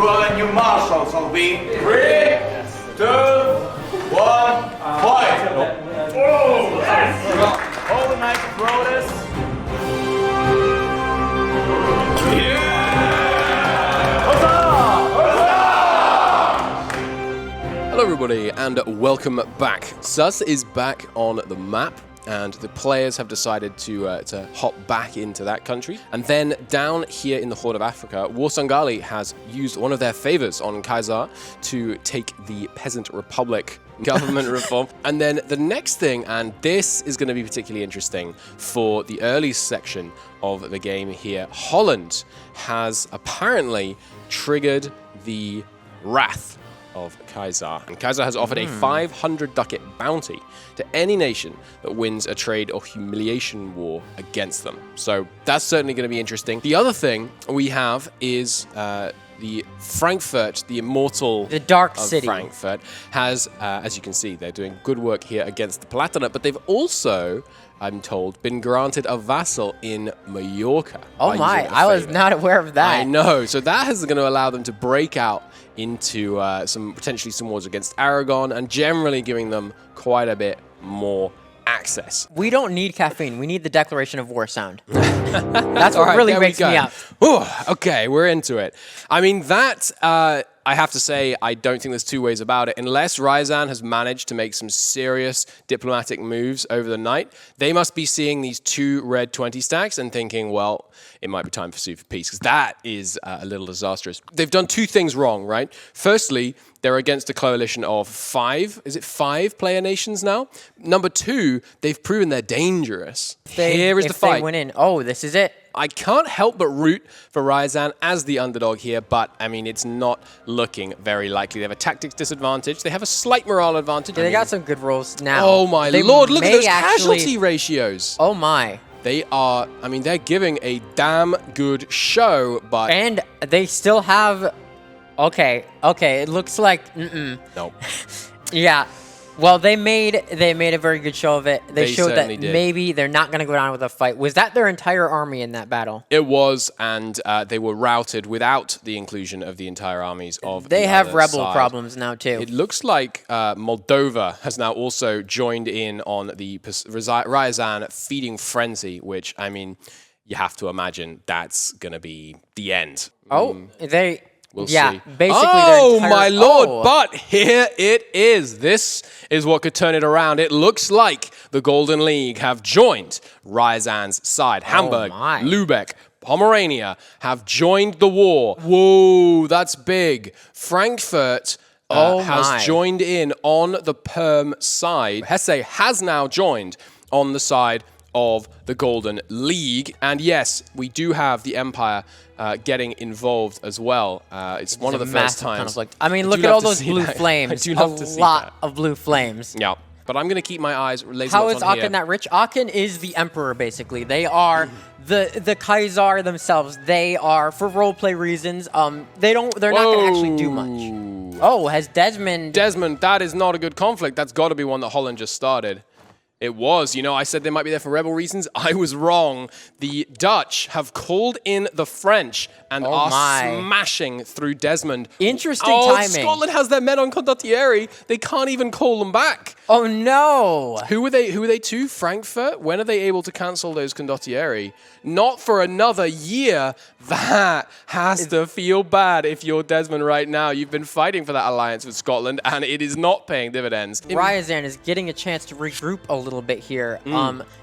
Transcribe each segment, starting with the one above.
cruel and new marshal shall be 3, 2, 1, fight! All the night throw this. Hello everybody and welcome back. Sus is back on the map and the players have decided to hop back into that country. And then down here in the Horn of Africa, Warsangali has used one of their favors on Kaiser to take the Peasant Republic government reform. And then the next thing, and this is going to be particularly interesting for the early section of the game here, Holland has apparently triggered the wrath of Kaiser. And Kaiser has offered a 500 ducat bounty to any nation that wins a trade or humiliation war against them. So that's certainly going to be interesting. The other thing we have is the Frankfurt, the immortal the dark of city. Frankfurt, has, as you can see, they're doing good work here against the Palatinate, but they've also, I'm told, been granted a vassal in Mallorca. Oh my, I was not aware of that. I know, so that is going to allow them to break out into potentially some wars against Aragon and generally giving them quite a bit more access. We don't need caffeine. We need the declaration of war sound. That's what really wakes me up. Ooh, okay, we're into it. I mean, that, I have to say, I don't think there's two ways about it. Unless Ryazan has managed to make some serious diplomatic moves over the night, they must be seeing these 2 red 20 stacks and thinking, well, it might be time to sue for peace, because that is a little disastrous. They've done 2 things wrong, right? Firstly, they're against a coalition of 5, is it 5 player nations now? Number 2, they've proven they're dangerous. Here is the fight. If they win in, oh, this is it. I can't help but root for Ryazan as the underdog here, but, I mean, it's not looking very likely. They have a tactics disadvantage. They have a slight morale advantage. Yeah, they got some good rolls now. Oh, my lord. Look at those casualty ratios. Oh, my. They are, I mean, they're giving a damn good show, but... And they still have... Okay, it looks like... Nope. Yeah. Well, they made a very good show of it. They showed that maybe they're not going to go down with a fight. Was that their entire army in that battle? It was, and they were routed without the inclusion of the entire armies of They have other rebel side. problems now, too. It looks like Moldova has now also joined in on the Ryazan feeding frenzy, which, I mean, you have to imagine that's going to be the end. Oh, We'll see. Basically. Oh, my lord, but here it is. This is what could turn it around. It looks like the Golden League have joined Ryazan's side. Hamburg, Lübeck, Pomerania have joined the war. Whoa, that's big. Frankfurt has joined in on the Perm side. Hesse has now joined on the side of the Golden League. And yes, we do have the Empire getting involved as well. It's one of the first times. Conflict. I mean, look at all those blue flames. I do love to see a lot of blue flames. Yeah, but I'm going to keep my eyes laser How is on Aachen that rich? Aachen is the emperor, basically. They are the Kaiser themselves. They are, for roleplay reasons, they're not going to actually do much. Oh, has Desmond... Desmond, that is not a good conflict. That's got to be one that Holland just started. It was. You know, I said they might be there for rebel reasons. I was wrong. The Dutch have called in the French and are smashing through Desmond. Interesting timing. Scotland has their men on Condottieri. They can't even call them back. Oh, no. Who are they to? Frankfurt? When are they able to cancel those Condottieri? Not for another year. That has to feel bad if you're Desmond right now. You've been fighting for that alliance with Scotland, and it is not paying dividends. Ryazan is getting a chance to regroup a little bit here.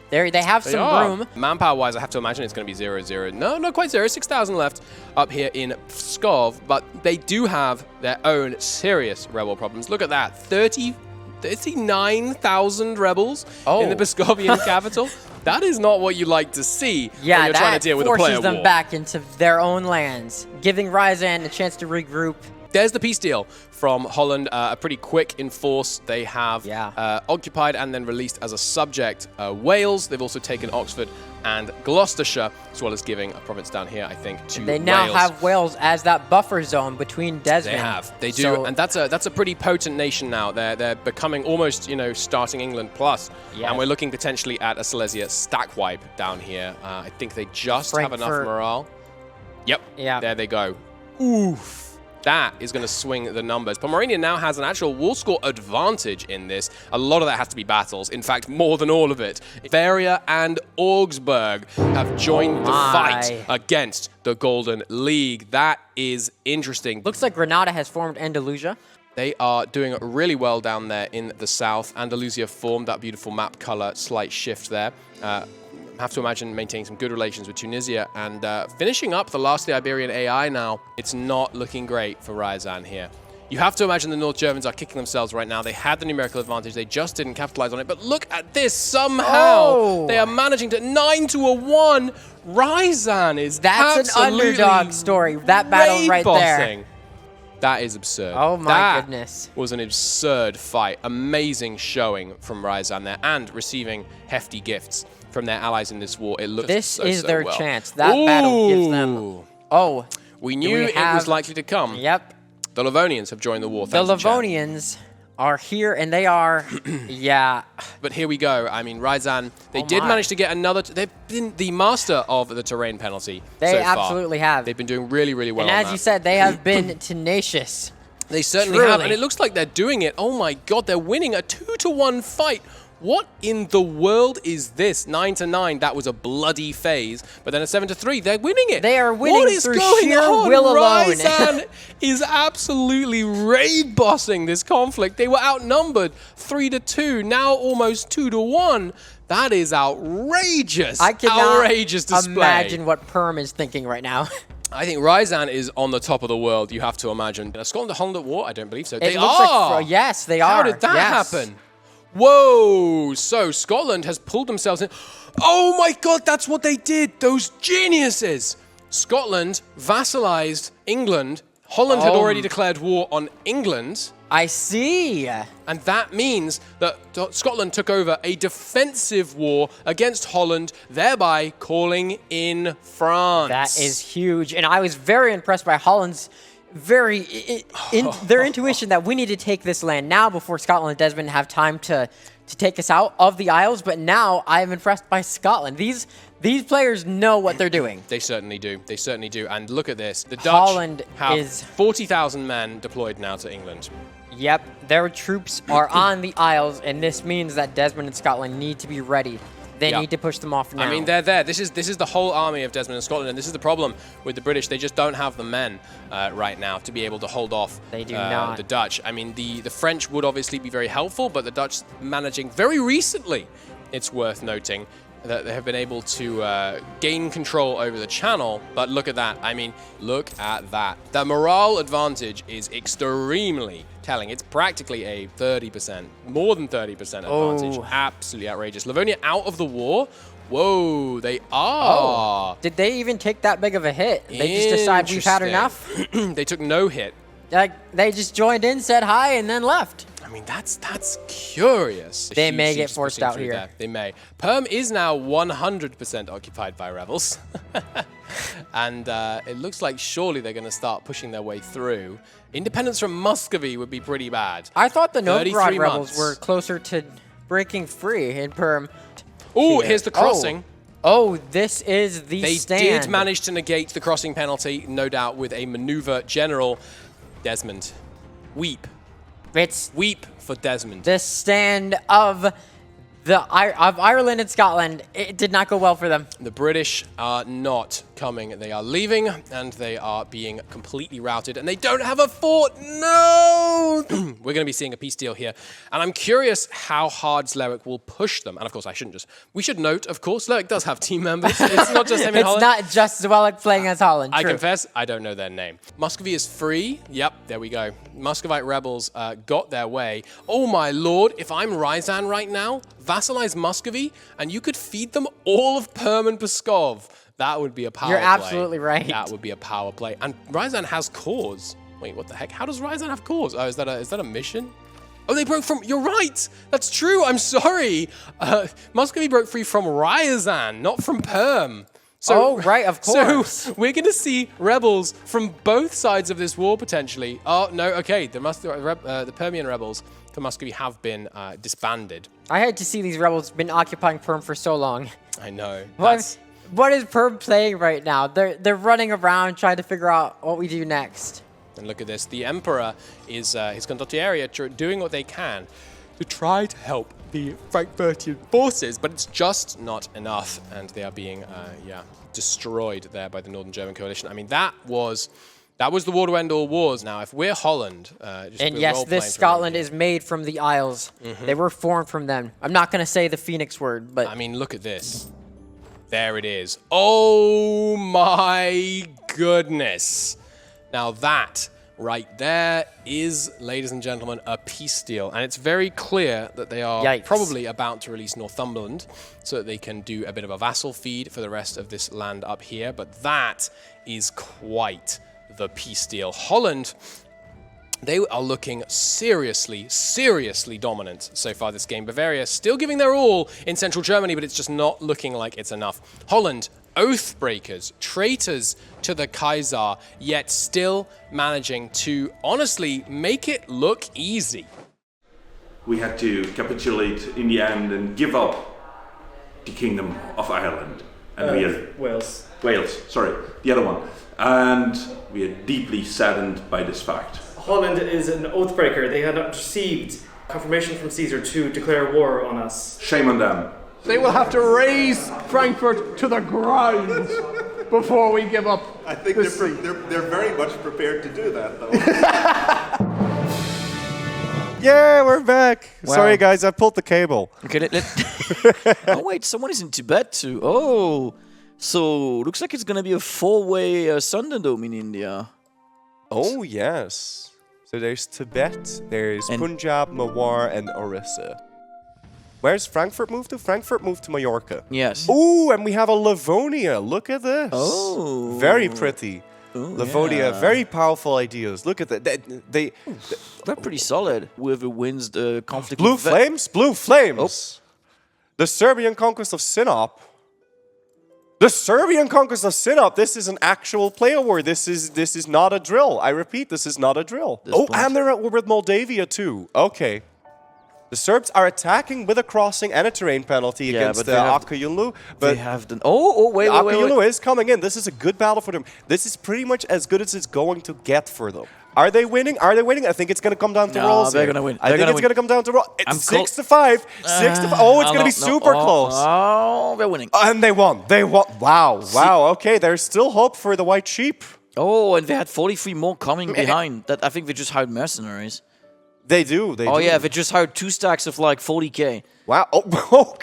They have some room. Manpower-wise, I have to imagine it's going to be 0-0. No, not quite 0. 6,000 left up here in Pskov, but they do have their own serious rebel problems. Look at that. 39,000 rebels in the Pskovian capital. That is not what you like to see when you're trying to deal with a player war. That forces them back into their own lands, giving Ryazan a chance to regroup. There's the peace deal from Holland, a pretty quick enforce. They have occupied and then released as a subject Wales. They've also taken Oxford and Gloucestershire, as well as giving a province down here, I think, to Wales. They now have Wales as that buffer zone between Desmond. They have. They do, and that's a pretty potent nation now. They're becoming almost, starting England plus. Yes. And we're looking potentially at a Silesia stack wipe down here. I think they just have enough morale. Yep. Yeah. There they go. Oof. That is going to swing the numbers. Pomerania now has an actual wall score advantage in this. A lot of that has to be battles. In fact, more than all of it. Varia and Augsburg have joined the fight against the Golden League. That is interesting. Looks like Granada has formed Andalusia. They are doing really well down there in the south. Andalusia formed that beautiful map color, slight shift there. Have to imagine maintaining some good relations with Tunisia and finishing up the last of the Iberian AI now. It's not looking great for Ryazan here. You have to imagine the North Germans are kicking themselves right now. They had the numerical advantage. They just didn't capitalize on it. But look at this. Somehow they are managing to 9-1. Ryazan is That's an underdog story. That battle right there. That is absurd. Oh my goodness. Was an absurd fight. Amazing showing from Ryazan there and receiving hefty gifts from their allies in this war. It looks This is their chance. That battle gives them... Oh. We knew it was likely to come. Yep. The Livonians have joined the war. The Livonians are here, and they are... yeah. But here we go. I mean, Ryazan, they did manage to get another... They've been the master of the terrain penalty They absolutely have. They've been doing really, really well And on as that. you said, they have been tenacious. They certainly have, and it looks like they're doing it. Oh my god, they're winning a 2-1 fight. What in the world is this? 9-9, that was a bloody phase, but then a 7-3, they're winning it. They are winning what is through going sheer on? will alone. Ryazan is absolutely raid bossing this conflict. They were outnumbered 3-2, now almost 2-1. That is outrageous. I cannot outrageous display. imagine what Perm is thinking right now. I think Ryazan is on the top of the world, you have to imagine. Scotland and Holland at war? I don't believe so. They are! Yes, they are. How did that happen? Whoa! So Scotland has pulled themselves in. Oh my god, that's what they did! Those geniuses! Scotland vassalized England. Holland had already declared war on England. I see. And that means that Scotland took over a defensive war against Holland, thereby calling in France. That is huge. And I was very impressed by Holland's their intuition that we need to take this land now before Scotland and Desmond have time to take us out of the Isles. But now I am impressed by Scotland. These players know what they're doing. They certainly do. They certainly do. And look at this. The Dutch have 40,000 men deployed now to England. Yep, their troops are on the Isles, and this means that Desmond and Scotland need to be ready. They need to push them off now. I mean, they're there. This is the whole army of Desmond and Scotland, and this is the problem with the British. They just don't have the men right now to be able to hold off they do not. The Dutch. I mean, the French would obviously be very helpful, but the Dutch managing very recently, it's worth noting, that they have been able to gain control over the channel. But look at that. I mean, look at that. The morale advantage is extremely telling. It's practically a 30%, more than 30% advantage. Absolutely outrageous. Livonia out of the war. Whoa, they are. Oh, did they even take that big of a hit? They just decide we've had enough? They took no hit. Like, they just joined in, said hi, and then left. I mean, that's curious. They may get forced out here. There. They may. Perm is now 100% occupied by rebels. And it looks like surely they're going to start pushing their way through. Independence from Muscovy would be pretty bad. I thought the Novgorod rebels were closer to breaking free in Perm. Oh, here's the crossing. Oh, this is the stand. They did manage to negate the crossing penalty, no doubt with a maneuver general. Desmond, weep. Weep for Desmond. The stand of Ireland and Scotland. It did not go well for them. The British are not coming. They are leaving, and they are being completely routed, and they don't have a fort. No! We're going to be seeing a peace deal here, and I'm curious how hard Zleric will push them. And of course, we should note, of course, Zleric does have team members. It's not just him in Holland. It's not just Zleric playing as Holland. I confess, I don't know their name. Muscovy is free. Yep, there we go. Muscovite rebels got their way. Oh my lord, if I'm Ryazan right now, vassalize Muscovy, and you could feed them all of Perm and Pskov. That would be a power play. You're absolutely right. That would be a power play. And Ryazan has cores. Wait, what the heck? How does Ryazan have cores? Oh, is that a mission? Oh, they broke from... You're right. That's true. I'm sorry. Muscovy broke free from Ryazan, not from Perm. So, right, of course. So we're going to see rebels from both sides of this war, potentially. Oh, no, okay. The Permian rebels for Muscovy have been disbanded. I hate to see these rebels been occupying Perm for so long. I know. What is Perm playing right now? They're running around trying to figure out what we do next. And look at this. The Emperor is his condottieri doing what they can to try to help the Frankfurtian forces, but it's just not enough, and they are being destroyed there by the Northern German coalition. I mean, that was the war to end all wars. Now, if we're Holland, and yes, this Scotland is made from the Isles. They were formed from them. I'm not going to say the Phoenix word, but I mean, look at this. There it is. Oh my goodness. Now that right there is, ladies and gentlemen, a peace deal. And it's very clear that they are probably about to release Northumberland so that they can do a bit of a vassal feed for the rest of this land up here. But that is quite the peace deal. Holland, they are looking seriously dominant so far this game. Bavaria still giving their all in central Germany, but it's just not looking like it's enough. Holland, oath breakers, traitors to the Kaiser, yet still managing to honestly make it look easy. We had to capitulate in the end and give up the Kingdom of Ireland. And we had Wales. Wales, sorry, the other one. And we are deeply saddened by this fact. Holland is an oathbreaker. They had not received confirmation from Caesar to declare war on us. Shame on them. They will have to raise Frankfurt to the ground before we give up. I think they're very much prepared to do that, though. Yeah, we're back. Wow. Sorry, guys, I pulled the cable. Okay, oh wait, someone is in Tibet too. Oh, so looks like it's gonna be a four-way Thunderdome in India. Oh, yes. So there's Tibet, there's Punjab, Mewar, and Orissa. Where's Frankfurt moved to? Frankfurt moved to Mallorca. Yes. Ooh, and we have a Livonia. Look at this. Oh. Very pretty. Ooh, Livonia, yeah. very powerful ideas. Look at that. They're pretty solid. Whoever wins the conflict. Blue Flames? Blue Flames. Oh. The Serbian conquest of Sinop. The Serbian conquest of Sinop. This is an actual player war. This is not a drill. I repeat, this is not a drill. And they're at war with Moldavia too. Okay. The Serbs are attacking with a crossing and a terrain penalty against the Akayunlu. But they have the wait. Akayunlu is coming in. This is a good battle for them. This is pretty much as good as it's going to get for them. Are they winning? Are they winning? I think it's going to come down to rolls. They're going to win. I think it's going to come down to rolls. It's 6-5. 6-5. Oh, it's going to be super close. Oh, they're winning. And they won. They won. Wow. Wow. Okay, there's still hope for the white sheep. Oh, and they had 43 more coming behind. That I think they just hired mercenaries. They do. They do. Yeah, they just hired 2 stacks of like 40k. Wow. Oh,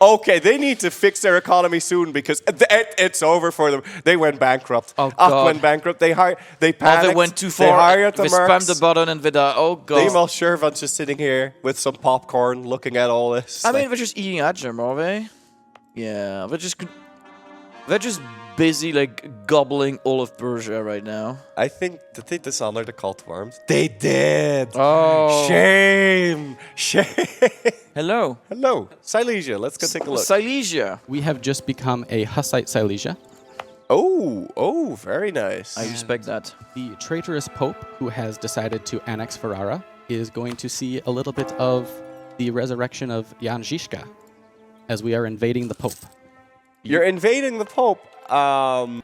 okay. They need to fix their economy soon because it's over for them. They went bankrupt. Oh, God. Went bankrupt. They panicked. They went too far. They hired the They mercs. spammed the button and they died. Oh, God. Emil Shervan's just sitting here with some popcorn looking at all this. I mean, they're just eating Ajam, are they? Yeah, they're just busy like gobbling all of Persia right now. I think, did they dishonor the cult of arms? They did. Oh. Shame. Hello. Silesia, let's go take a look. Silesia. We have just become a Hussite Silesia. Oh, very nice. I respect that. The traitorous Pope, who has decided to annex Ferrara, is going to see a little bit of the resurrection of Jan Žižka as we are invading the Pope. You're invading the Pope. Wow.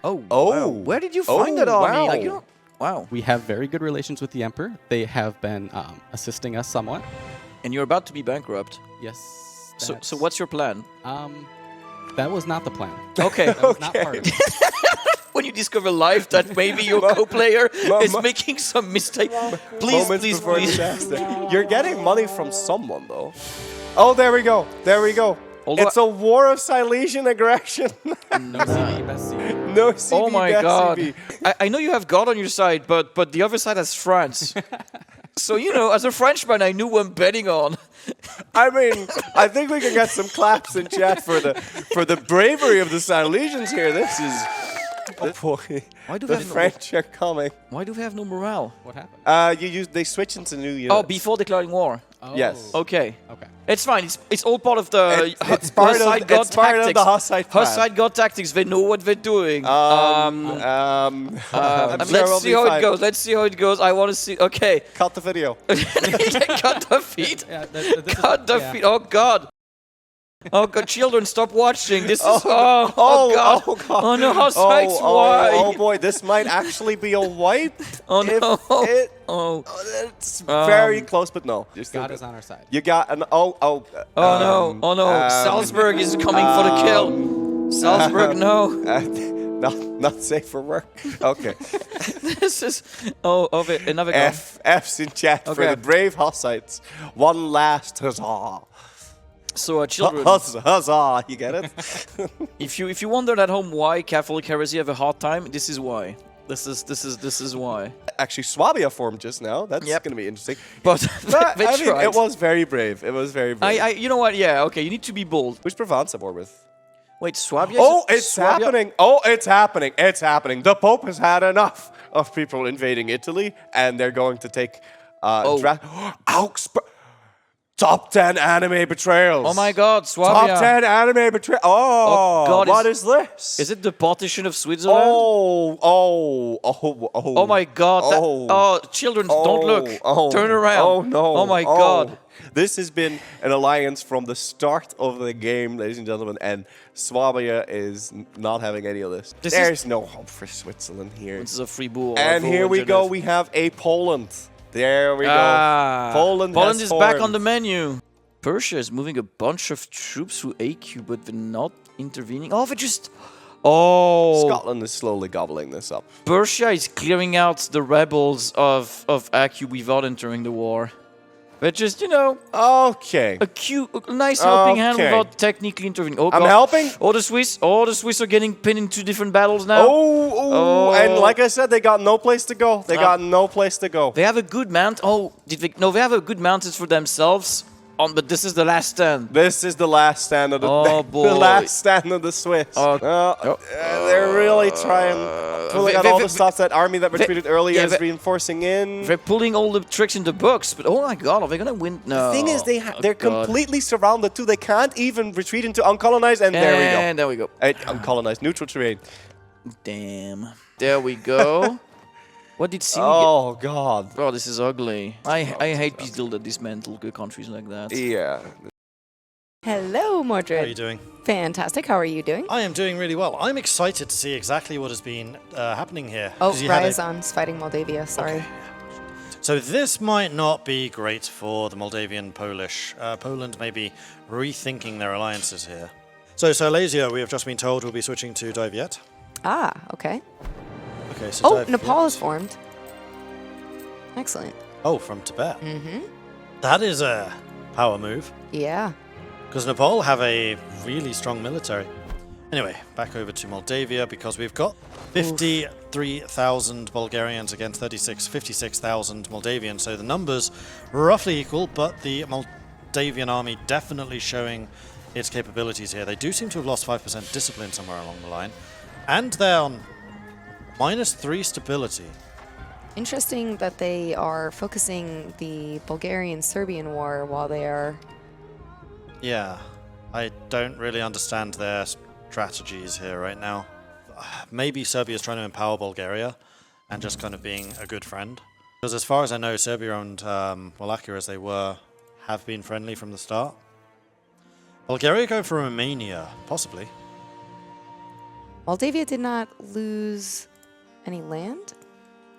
Where did you find that army? Wow. Wow. We have very good relations with the Emperor. They have been assisting us somewhat. And you're about to be bankrupt. Yes. So what's your plan? That was not the plan. Okay. That was not part of it. When you discover live that maybe your co-player is making some mistake, please. You're getting money from someone, though. Oh, there we go. It's a war of Silesian aggression. No CB. No CB. Oh my God. CB. I know you have God on your side, but the other side has France. So, as a Frenchman, I knew who I'm betting on. I mean, I think we can get some claps in chat for the bravery of the Silesians here. This is... Oh boy, the French are coming. Why do we have no morale? What happened? They switch into new units. Oh, before declaring war. Oh. Yes. Okay. It's fine. It's all part of the it's part of the Hussite plan. Hussite God tactics. They know what they're doing. Let's see how it goes. I want to see. Okay. Cut the video. Cut the feed. Yeah, Cut the feed. Oh God. Oh god, children, stop watching. This is god. Oh no, how sites why? Oh boy, this might actually be a wipe. Oh no. It's very close, but no. God is on our side. You got an Oh no. Salzburg is coming for the kill. Salzburg, no. Not safe for work. Okay. This is another guy. F's in chat for the brave Hussites. One last huzzah. So children, huzzah, you get it? if you wondered at home why Catholic heresy have a hard time, this is why. This is why. Actually, Swabia formed just now. That's going to be interesting. But they I mean, tried. it was very brave. It was very brave. You know what? Yeah, okay. You need to be bold. Which Provence am I with? Wait, Swabia? Oh, it's happening. Oh, it's happening. It's happening. The Pope has had enough of people invading Italy, and they're going to take Augsburg. Top 10 anime betrayals. Oh my god, Swabia. Top 10 anime betrayals. Oh god, what is this? Is it the partition of Switzerland? Oh my god. Children, don't look. Turn around. Oh no. Oh my god. This has been an alliance from the start of the game, ladies and gentlemen, and Swabia is not having any of this. There's no hope for Switzerland here. This is a free bull. And here we go, we have a Poland. There we go. Poland is back on the menu. Persia is moving a bunch of troops through AQ, but they're not intervening. Oh, they're just... Oh. Scotland is slowly gobbling this up. Persia is clearing out the rebels of AQ without entering the war. But just, Okay. a nice helping hand without technically intervening. Oh, I'm helping. Oh, the Swiss are getting pinned in 2 different battles now. And like I said, they got no place to go. They got no place to go. They have a good mount. Oh, they have a good mountains for themselves. But this is the last stand. This is the last stand of the the last stand of the Swiss. They're really trying. Pulling out all the stops. That army that retreated earlier is reinforcing in. They're pulling all the tricks in the books, but oh my god, are they gonna win? No. The thing is, they're completely surrounded too. They can't even retreat into uncolonized, and there we go. And there we go. Uncolonized, neutral terrain. Damn. There we go. What did Simi Oh god. Oh, this is ugly. I hate people that dismantle good countries like that. Yeah. Hello, Mordred. How are you doing? Fantastic. How are you doing? I am doing really well. I'm excited to see exactly what has been happening here. Oh, Ryazan's fighting Moldavia. Sorry. Okay. So this might not be great for the Moldavian-Polish. Poland may be rethinking their alliances here. So Silesia, we have just been told, will be switching to Doviet. Ah, okay. Okay, so Nepal is formed. Excellent. Oh, from Tibet. Mm-hmm. That is a power move. Yeah. Because Nepal have a really strong military. Anyway, back over to Moldavia, because we've got 53,000 Bulgarians against 56,000 Moldavians. So the numbers roughly equal, but the Moldavian army definitely showing its capabilities here. They do seem to have lost 5% discipline somewhere along the line. And they're on -3 stability. Interesting that they are focusing the Bulgarian-Serbian war while they are... Yeah, I don't really understand their strategies here right now. Maybe Serbia is trying to empower Bulgaria and just kind of being a good friend. Because as far as I know, Serbia and Wallachia, as they were, have been friendly from the start. Bulgaria go for Romania, possibly. Moldavia did not lose any land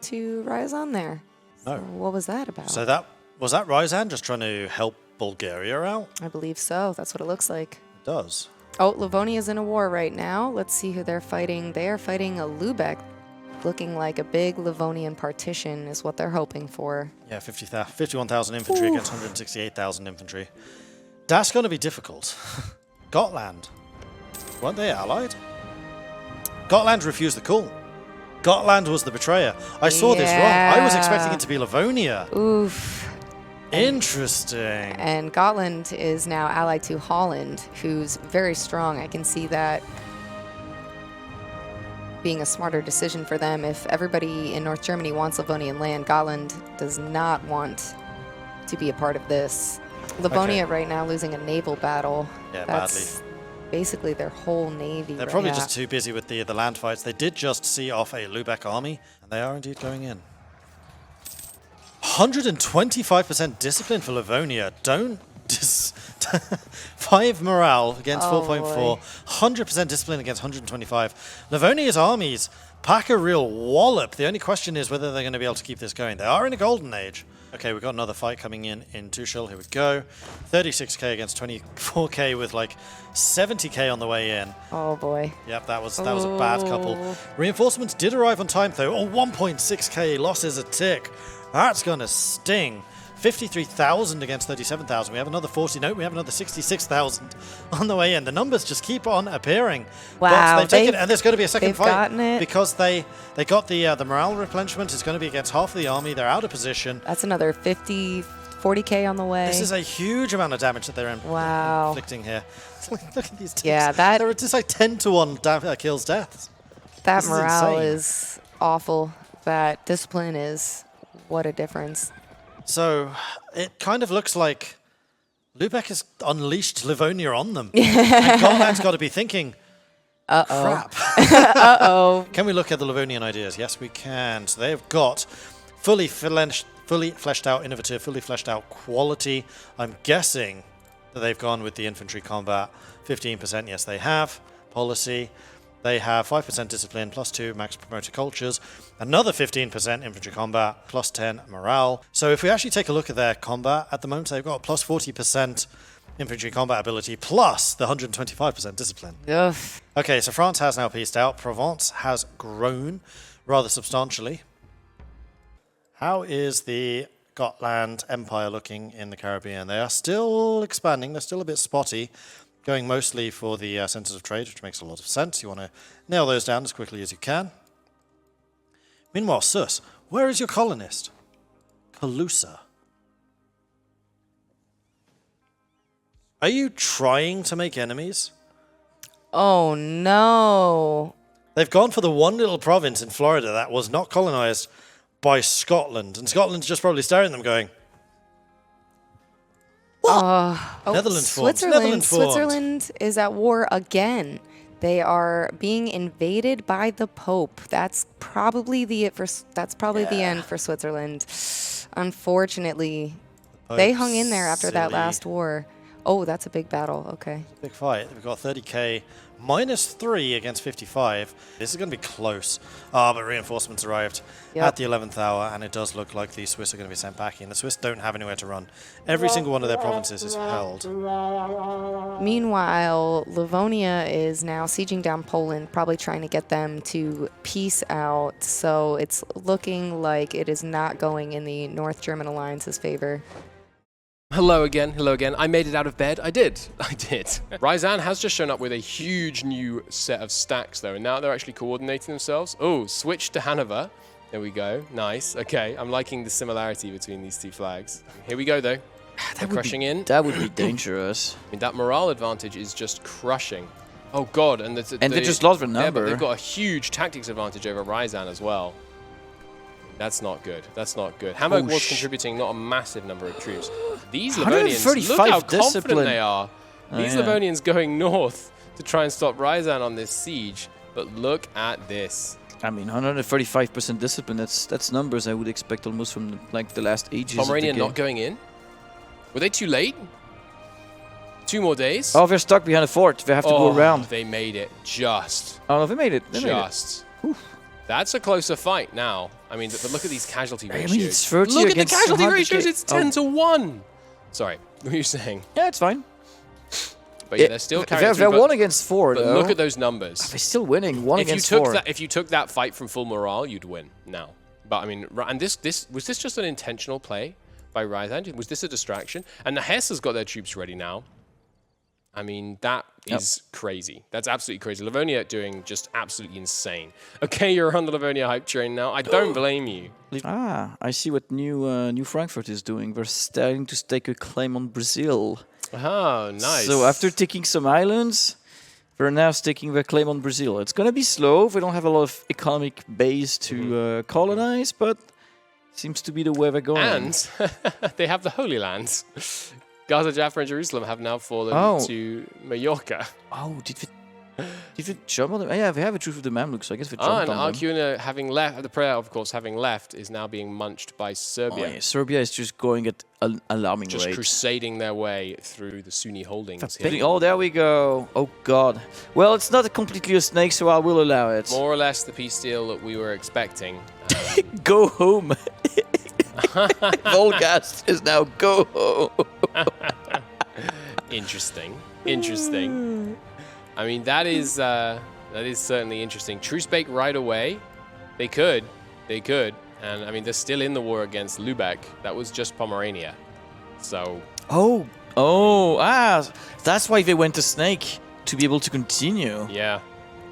to Ryazan there. No. So what was that about? So was that Ryazan just trying to help Bulgaria out? I believe so. That's what it looks like. It does. Oh, Livonia's in a war right now. Let's see who they're fighting. They are fighting a Lubeck, looking like a big Livonian partition is what they're hoping for. Yeah, 51,000 infantry against 168,000 infantry. That's going to be difficult. Gotland. Weren't they allied? Gotland refused the call. Gotland was the betrayer. I saw this wrong. I was expecting it to be Livonia. Oof. Interesting. And Gotland is now allied to Holland, who's very strong. I can see that being a smarter decision for them. If everybody in North Germany wants Livonian land, Gotland does not want to be a part of this. Livonia right now losing a naval battle. Yeah, That's badly. Basically their whole navy. They're probably just too busy with the land fights. They did just see off a Lubeck army, and they are indeed going in. 125% discipline for Livonia. Don't 5 morale against Oh, 4.4. 100% discipline against 125. Livonia's armies pack a real wallop. The only question is whether they're going to be able to keep this going. They are in a golden age. Okay, we've got another fight coming in Tuchel. Here we go. 36k against 24k with like 70k on the way in. Oh boy. Yep, that was a bad couple. Reinforcements did arrive on time though. Oh, 1.6k losses a tick. That's gonna sting. 53,000 against 37,000. We have another 40. No, we have another 66,000 on the way in. The numbers just keep on appearing. Wow, But they've taken it, and there's going to be a second fight gotten it. because they got the morale replenishment. It's going to be against half of the army. They're out of position. That's another 40k on the way. This is a huge amount of damage that they're inflicting here. Look at these teams. Yeah, that they're just like 10 to 1 kills deaths. that This is morale insane. is awful. That discipline is what a difference. So it kind of looks like Lubeck has unleashed Livonia on them. Yeah. And Golan's got to be thinking, crap. Uh-oh. Can we look at the Livonian ideas? Yes, we can. So they've got fully fleshed out, innovative, fully fleshed out quality. I'm guessing that they've gone with the infantry combat. 15%, yes, they have. Policy. They have 5% discipline, +2 max promoter cultures, another 15% infantry combat, +10 morale. So if we actually take a look at their combat, at the moment they've got +40% infantry combat ability, plus the 125% discipline. Ugh. Okay, so France has now pieced out. Provence has grown rather substantially. How is the Gotland Empire looking in the Caribbean? They are still expanding. They're still a bit spotty. Going mostly for the centers of trade, which makes a lot of sense. You want to nail those down as quickly as you can. Meanwhile, Sus, where is your colonist? Calusa. Are you trying to make enemies? Oh no. They've gone for the one little province in Florida that was not colonized by Scotland. And Scotland's just probably staring at them going, Netherlands formed. Switzerland is at war again. They are being invaded by the Pope. That's probably the end for Switzerland. Unfortunately, they hung in there after that last war. Oh, that's a big battle. Okay. Big fight. We've got 30k -3 against 55. This is going to be close. But reinforcements arrived at the 11th hour, and it does look like the Swiss are going to be sent back in. The Swiss don't have anywhere to run. Every single one of their provinces is held. Meanwhile, Livonia is now sieging down Poland, probably trying to get them to peace out. So it's looking like it is not going in the North German alliance's favor. Hello again, hello again. I made it out of bed. I did. Ryazan has just shown up with a huge new set of stacks, though, and now they're actually coordinating themselves. Oh, switch to Hanover. There we go. Nice. Okay, I'm liking the similarity between these two flags. Here we go, though. They're crushing in. That would be dangerous. I mean, that morale advantage is just crushing. Oh, God. And they just lost their number. Yeah, but they've got a huge tactics advantage over Ryazan as well. That's not good. That's not good. Hamburg was contributing not a massive number of troops. These Livonians, look how confident they are. These Livonians going north to try and stop Ryazan on this siege. But look at this. I mean, 135% discipline. That's numbers I would expect almost from like the last ages. Pomerania not going in. Were they too late? 2 more days. Oh, they're stuck behind a fort. They have to go around. They made it just. Oh no, they made it. That's a closer fight now. I mean, but look at these casualty ratios. I mean, it's 30 look at the against casualty 100K. ratios. It's 10 to 1. Sorry, what were you saying? Yeah, it's fine. But yeah, they're still carrying. They're 1 against 4. But though. look at those numbers. They're still winning. 1 against 4. If you took that fight from full morale, you'd win now. But I mean, and was this just an intentional play by Ryazan? Was this a distraction? And the Hesse has got their troops ready now. I mean, that is crazy. That's absolutely crazy. Livonia doing just absolutely insane. Okay, you're on the Livonia hype train now. I don't blame you. I see what New Frankfurt is doing. They're starting to stake a claim on Brazil. Oh, nice. So after taking some islands, they're now staking their claim on Brazil. It's going to be slow. They don't have a lot of economic base to colonize, but seems to be the way they're going. And they have the Holy Lands. Gaza, Jaffa, and Jerusalem have now fallen to Mallorca. Oh, did we? Did we jump on them? Yeah, we have a truth of the Mamluks, so I guess we jumped And on them. Arcuna, having left, the prayer, of course, having left, is now being munched by Serbia. Oh, yeah. Serbia is just going at an alarming Just rate. crusading their way through the Sunni holdings. Oh, there we go. Oh, God. Well, it's not completely a snake, so I will allow it. More or less the peace deal that we were expecting. Go home. Volgast is now go home. Interesting. Interesting. I mean, that is certainly interesting. Truce break right away. They could. And I mean, they're still in the war against Lubeck. That was just Pomerania. So. That's why they went to Snake, to be able to continue. Yeah.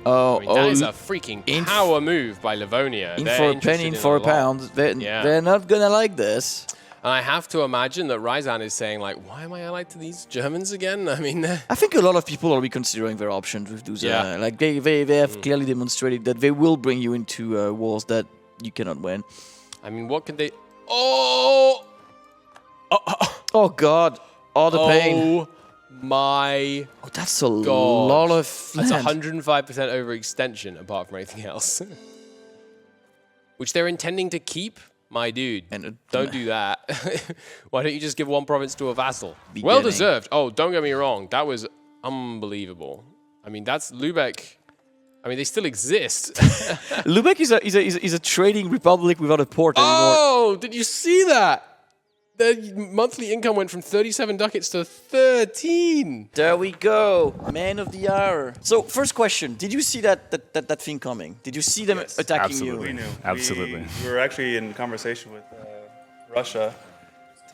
Oh, I mean, that is a freaking power move by Livonia. In for a penny, in for a pound. They're not gonna like this. And I have to imagine that Ryazan is saying, like, why am I allied to these Germans again? I mean, I think a lot of people are reconsidering their options with those. Like they have clearly demonstrated that they will bring you into wars that you cannot win. I mean, what could they? Oh God! Oh, the pain! My that's a lot of land. That's 105% overextension, apart from anything else. Which they're intending to keep. My dude, don't do that. Why don't you just give one province to a vassal? Well deserved. Oh, don't get me wrong. That was unbelievable. I mean, that's Lubeck. I mean, they still exist. Lubeck is a trading republic without a port anymore. Oh, did you see that? Their monthly income went from 37 ducats to 13. There we go. Man of the hour. So, first question. Did you see that thing coming? Did you see them attacking you? We knew. Absolutely. We were actually in conversation with Russia.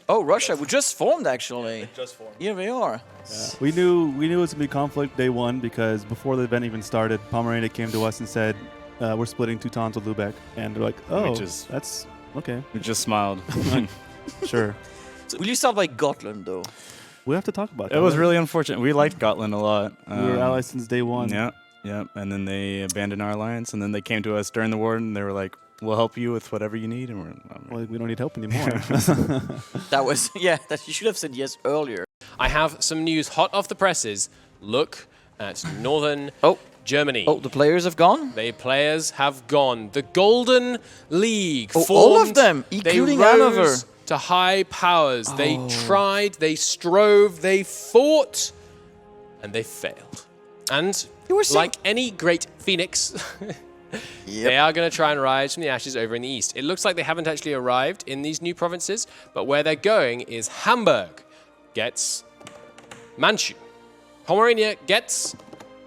Oh, Russia. We just formed, actually. Yeah, just formed. Here we are. Yeah. We knew it was going to be conflict day one because before the event even started, Pomerania came to us and said, we're splitting Teutons with Lubeck. And they're like, oh, that's okay. We just smiled. Sure. So will you start by Gotland, though? We have to talk about that. It was really unfortunate. We liked Gotland a lot. We were allies since day one. Yeah. And then they abandoned our alliance, and then they came to us during the war, and they were like, we'll help you with whatever you need. And well, we don't need help anymore. That was, you should have said yes earlier. I have some news hot off the presses. Look at northern Germany. Oh, the players have gone? The players have gone. The Golden League formed. All of them, including Hanover. To high powers. They tried, they strove, they fought, and they failed. And like any great phoenix, they are going to try and rise from the ashes over in the east. It looks like they haven't actually arrived in these new provinces, but where they're going is Hamburg gets Manchu. Pomerania gets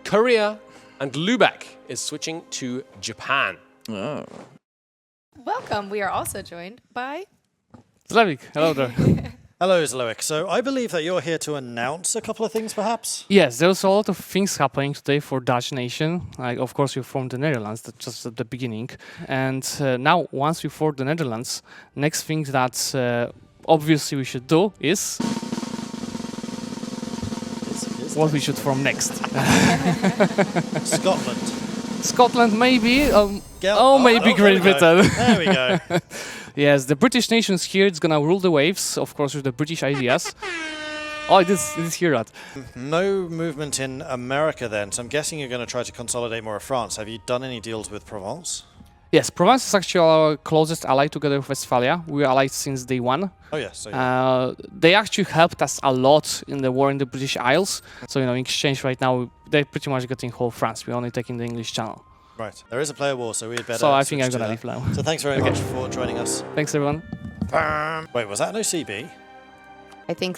Korea, and Lubeck is switching to Japan. Oh. Welcome. We are also joined by Zlevik, hello there. Hello, Zlevik. So I believe that you're here to announce a couple of things, perhaps? Yes, there's a lot of things happening today for Dutch nation. Like, of course, we formed the Netherlands, that's just at the beginning. And now, once we formed the Netherlands, next thing that obviously we should do is what we should form next. Scotland. Scotland, maybe. Maybe Great Britain. There we go. Yes, the British nation's here. It's gonna rule the waves, of course, with the British ideas. I did hear that. No movement in America then, so I'm guessing you're going to try to consolidate more of France. Have you done any deals with Provence? Yes, Provence is actually our closest ally together with Westphalia. We are allied since day one. Oh yes. They actually helped us a lot in the war in the British Isles. So, in exchange right now, they're pretty much getting whole France. We're only taking the English Channel. Right. There is a player war, so we'd better. So I think I'm gonna leave now. So thanks very much for joining us. Thanks, everyone. Wait, was that an OCB? I think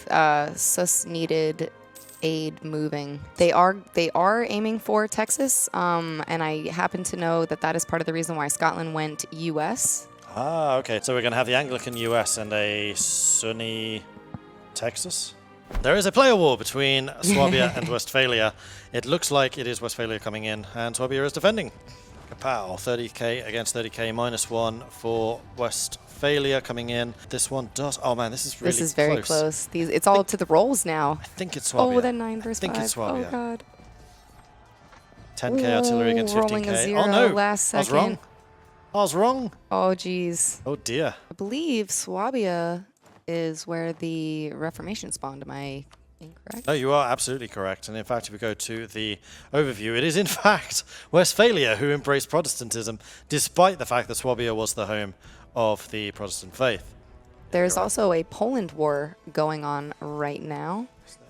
SUS needed aid moving. They are aiming for Texas, and I happen to know that is part of the reason why Scotland went US. Ah, okay. So we're going to have the Anglican US and a Sunni Texas? There is a player war between Swabia and Westphalia. It looks like it is Westphalia coming in, and Swabia is defending. Kapow, 30k against 30k, -1 for Westphalia coming in. This one does. Oh man, this is really close. This is very close. It's all up to the rolls now. I think it's Swabia. Oh, then 9 versus 5. I think it's Swabia. Oh god. 10k artillery against 15k. Rolling a 0 oh no, last second. I was wrong. I was wrong. Oh jeez. Oh dear. I believe Swabia is where the Reformation spawned. Am I incorrect? No, you are absolutely correct. And in fact, if we go to the overview, it is in fact Westphalia who embraced Protestantism, despite the fact that Swabia was the home of the Protestant faith. There's also a Poland war going on right now.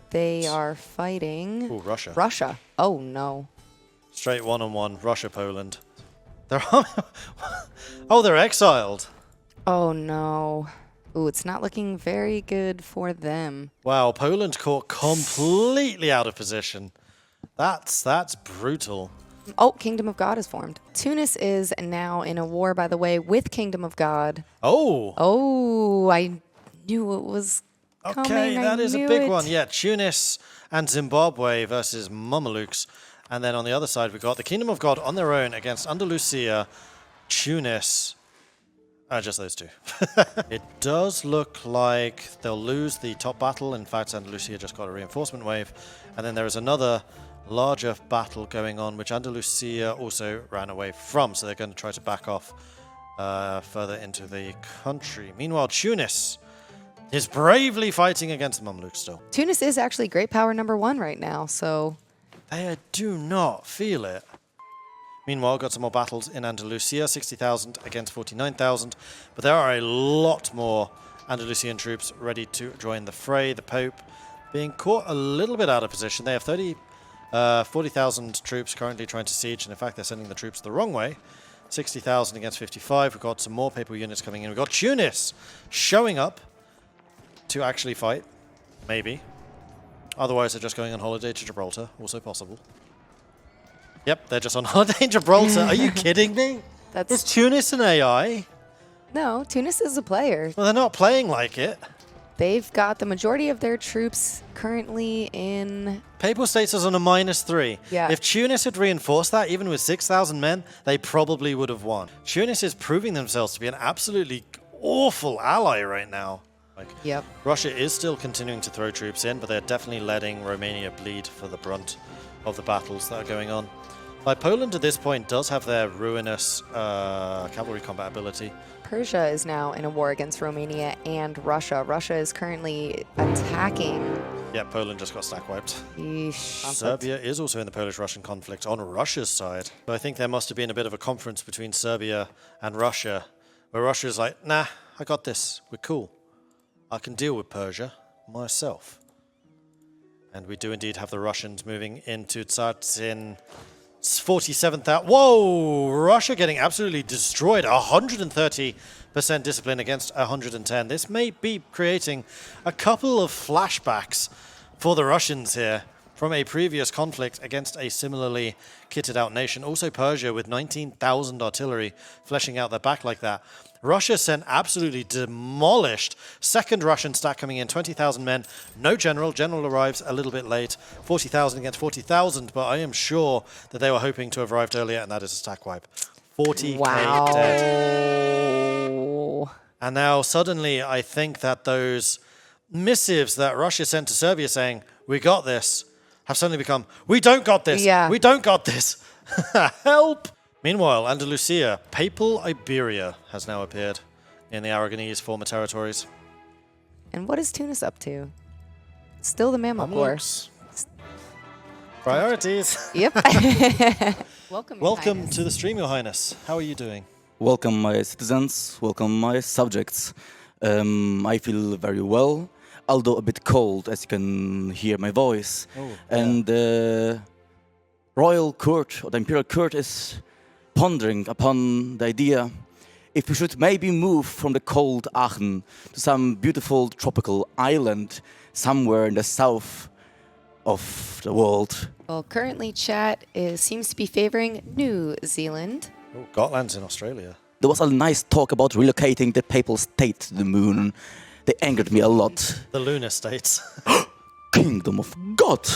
They are fighting... Ooh, Russia. Russia. Oh, no. Straight one-on-one, Russia-Poland. They're oh, they're exiled. Oh, no. Ooh, it's not looking very good for them. Wow, Poland caught completely out of position. That's brutal. Oh, Kingdom of God is formed. Tunis is now in a war, by the way, with Kingdom of God. Oh. Oh, I knew it was coming. Okay, that is a I big knew it. one. Yeah, Tunis and Zimbabwe versus Mamelukes. And then on the other side, we've got the Kingdom of God on their own against Andalusia, Tunis. Just those two. It does look like they'll lose the top battle. In fact, Andalusia just got a reinforcement wave. And then there is another larger battle going on, which Andalusia also ran away from. So they're going to try to back off further into the country. Meanwhile, Tunis is bravely fighting against the Mamluks still. Tunis is actually great power #1 right now, so... They do not feel it. Meanwhile, got some more battles in Andalusia, 60,000 against 49,000. But there are a lot more Andalusian troops ready to join the fray. The Pope being caught a little bit out of position. They have 40,000 troops currently trying to siege, and in fact, they're sending the troops the wrong way. 60,000 against 55. We've got some more papal units coming in. We've got Tunis showing up to actually fight, maybe. Otherwise, they're just going on holiday to Gibraltar, also possible. Yep, they're just on holiday in Gibraltar. Are you kidding me? Is Tunis an AI? No, Tunis is a player. Well, they're not playing like it. They've got the majority of their troops currently in... Papal States is on a -3. Yeah. If Tunis had reinforced that, even with 6,000 men, they probably would have won. Tunis is proving themselves to be an absolutely awful ally right now. Yep. Russia is still continuing to throw troops in, but they're definitely letting Romania bleed for the brunt of the battles that are going on. Poland at this point does have their ruinous cavalry combat ability. Persia is now in a war against Romania and Russia. Russia is currently attacking. Yeah, Poland just got stack wiped. Yeesh. Serbia is also in the Polish-Russian conflict on Russia's side. So I think there must have been a bit of a conference between Serbia and Russia, where Russia's like, nah, I got this. We're cool. I can deal with Persia myself. And we do indeed have the Russians moving into Tsartsin. 47,000. Whoa! Russia getting absolutely destroyed. 130% discipline against 110. This may be creating a couple of flashbacks for the Russians here from a previous conflict against a similarly kitted out nation. Also Persia with 19,000 artillery fleshing out their back like that. Russia sent absolutely demolished. Second Russian stack coming in, 20,000 men. No general. General arrives a little bit late. 40,000 against 40,000, but I am sure that they were hoping to have arrived earlier, and that is a stack wipe. 40k dead. And now suddenly I think that those missives that Russia sent to Serbia saying, we got this, have suddenly become, we don't got this. Yeah. We don't got this. Help! Meanwhile, Andalusia, Papal Iberia, has now appeared in the Aragonese former territories. And what is Tunis up to? Still the Mammal Corps. Priorities. Yep. Welcome, Welcome to the stream, Your Highness. How are you doing? Welcome, my citizens. Welcome, my subjects. I feel very well, although a bit cold, as you can hear my voice. Oh, and the royal court, or the imperial court, is pondering upon the idea if we should maybe move from the cold Aachen to some beautiful tropical island somewhere in the south of the world. Well, currently chat seems to be favoring New Zealand. Oh, Gotland's in Australia. There was a nice talk about relocating the papal state to the moon. They angered me a lot. The lunar states. Kingdom of God!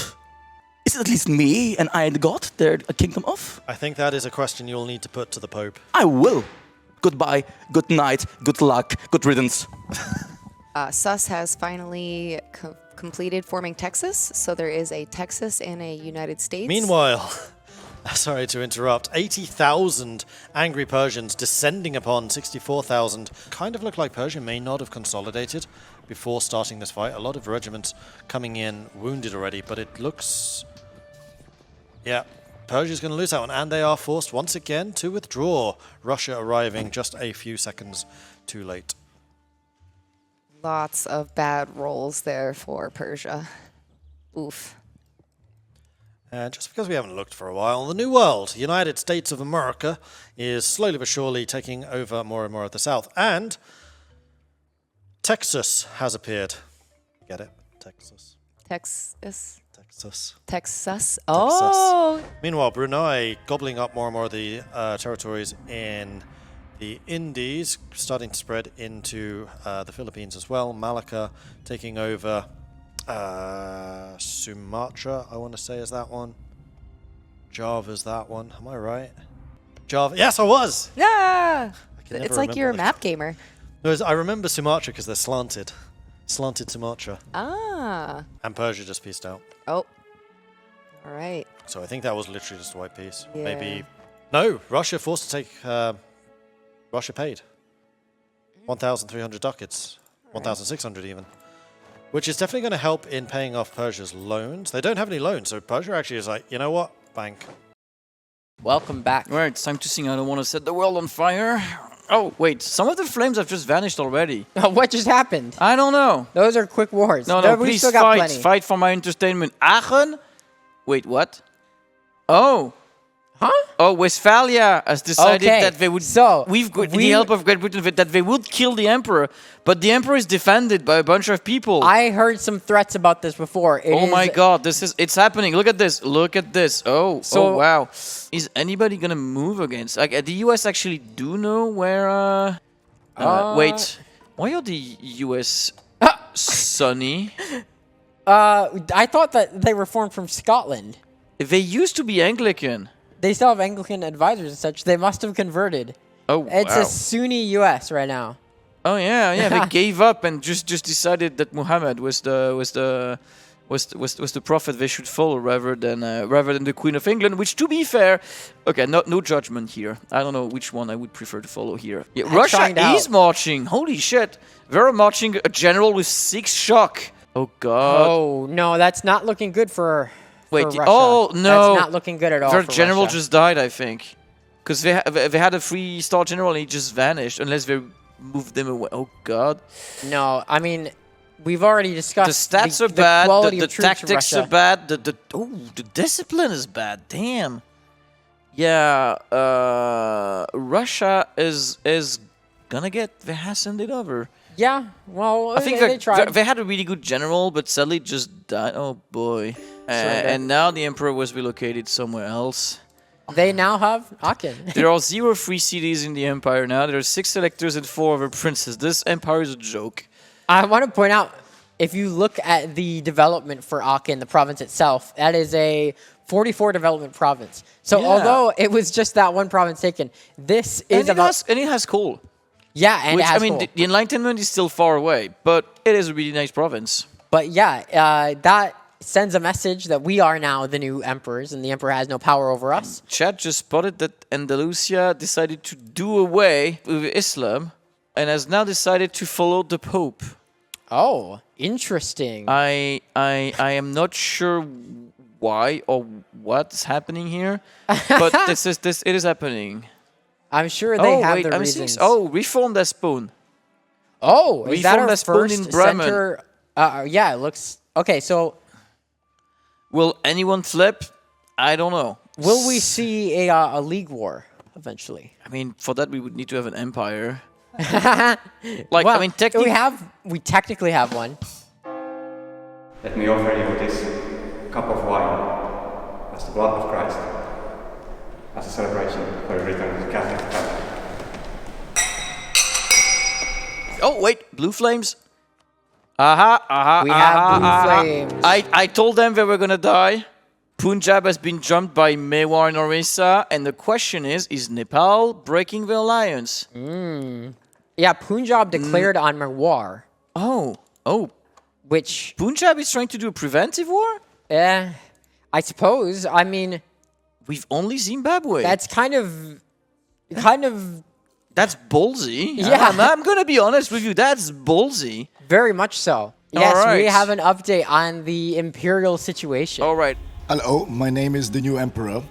Is it at least me and I and God they're a kingdom of? I think that is a question you'll need to put to the Pope. I will. Goodbye, good night, good luck, good riddance. Sus has finally completed forming Texas, so there is a Texas and a United States. Meanwhile, sorry to interrupt, 80,000 angry Persians descending upon 64,000. Kind of look like Persia may not have consolidated before starting this fight. A lot of regiments coming in wounded already, but it looks... Yeah, Persia's going to lose that one, and they are forced once again to withdraw. Russia arriving just a few seconds too late. Lots of bad rolls there for Persia. Oof. And just because we haven't looked for a while, the New World, United States of America, is slowly but surely taking over more and more of the South. And Texas has appeared. Get it? Texas. Texas. Texas. Texas. Oh. Meanwhile, Brunei gobbling up more and more of the territories in the Indies, starting to spread into the Philippines as well. Malacca taking over Sumatra, I want to say is that one. Java's that one. Am I right? Java. Yes, I was. Yeah. It's like you're a map gamer. No, I remember Sumatra because they're slanted. Slanted Sumatra. Ah. And Persia just pieced out. Oh. All right. So I think that was literally just a white piece. Yeah. Maybe. No, Russia forced to take. Russia paid 1,300 ducats, 1,600 even, which is definitely going to help in paying off Persia's loans. They don't have any loans, so Persia actually is like, you know what, bank. Welcome back. Right, it's time to sing I Don't Want to Set the World on Fire. Oh, wait, some of the flames have just vanished already. What just happened? I don't know. Those are quick wars. No, we please still got fight. plenty. Fight for my entertainment. Aachen? Wait, what? Oh. Huh? Oh, Westphalia has decided that they would, with the help of Great Britain, that they would kill the emperor, but the emperor is defended by a bunch of people. I heard some threats about this before. Oh my God, it's happening. Look at this. Look at this. Oh wow. Is anybody gonna move against? Like the US actually do know where? Wait, why are the US sunny? I thought that they were formed from Scotland. They used to be Anglican. They still have Anglican advisors and such. They must have converted. Oh, it's a Sunni U.S. right now. Oh yeah. They gave up and just decided that Muhammad was the prophet they should follow rather than the Queen of England. Which, to be fair, okay, no judgment here. I don't know which one I would prefer to follow here. Yeah, Russia is marching. Holy shit! They're marching a general with 6 shock. Oh God. Oh no, that's not looking good for. Wait, Russia. oh no! That's not looking good at all. Their for general Russia. just died, I think, because they had a 3-star general and he just vanished unless they moved them away. Oh God! No, I mean, we've already discussed the stats are bad. The tactics are bad. The discipline is bad. Damn. Yeah, Russia is gonna get the handed over. Yeah, well, I think they tried. They had a really good general, but sadly just died. Oh boy. And now the emperor was relocated somewhere else. They now have Aachen. There are 0 free cities in the empire now. There are 6 electors and 4 other princes. This empire is a joke. I want to point out, if you look at the development for Aachen, the province itself, that is a 44 development province. So although it was just that one province taken, this is and it has coal. Yeah, and which, it has I mean, coal. the Enlightenment is still far away, but it is a really nice province. But yeah, that sends a message that we are now the new emperors, and the emperor has no power over us. Chad just spotted that Andalusia decided to do away with Islam and has now decided to follow the Pope. Oh, interesting. I am not sure why or what's happening here, but it is happening. I'm sure they have the reasons. Reform Despot. Oh, is that our Despot first in Bremen. center? Yeah, it looks okay. So, will anyone flip? I don't know. Will we see a league war eventually? I mean, for that we would need to have an empire. Well, I mean, we technically have one. Let me offer you this cup of wine as the blood of Christ, as a celebration for your return to the Catholic family. Oh wait, blue flames. We have blue flames. I told them they were gonna die. Punjab has been jumped by Mewar and Orissa, and the question is Nepal breaking the alliance? Yeah, Punjab declared on Mewar. Oh. Which Punjab is trying to do a preventive war? Yeah, I suppose. I mean, we've only Zimbabwe. That's kind of. That's ballsy. Yeah, I'm gonna be honest with you. That's ballsy. Very much so. Yes, All right. we have an update on the imperial situation. All right. Hello, my name is the new emperor.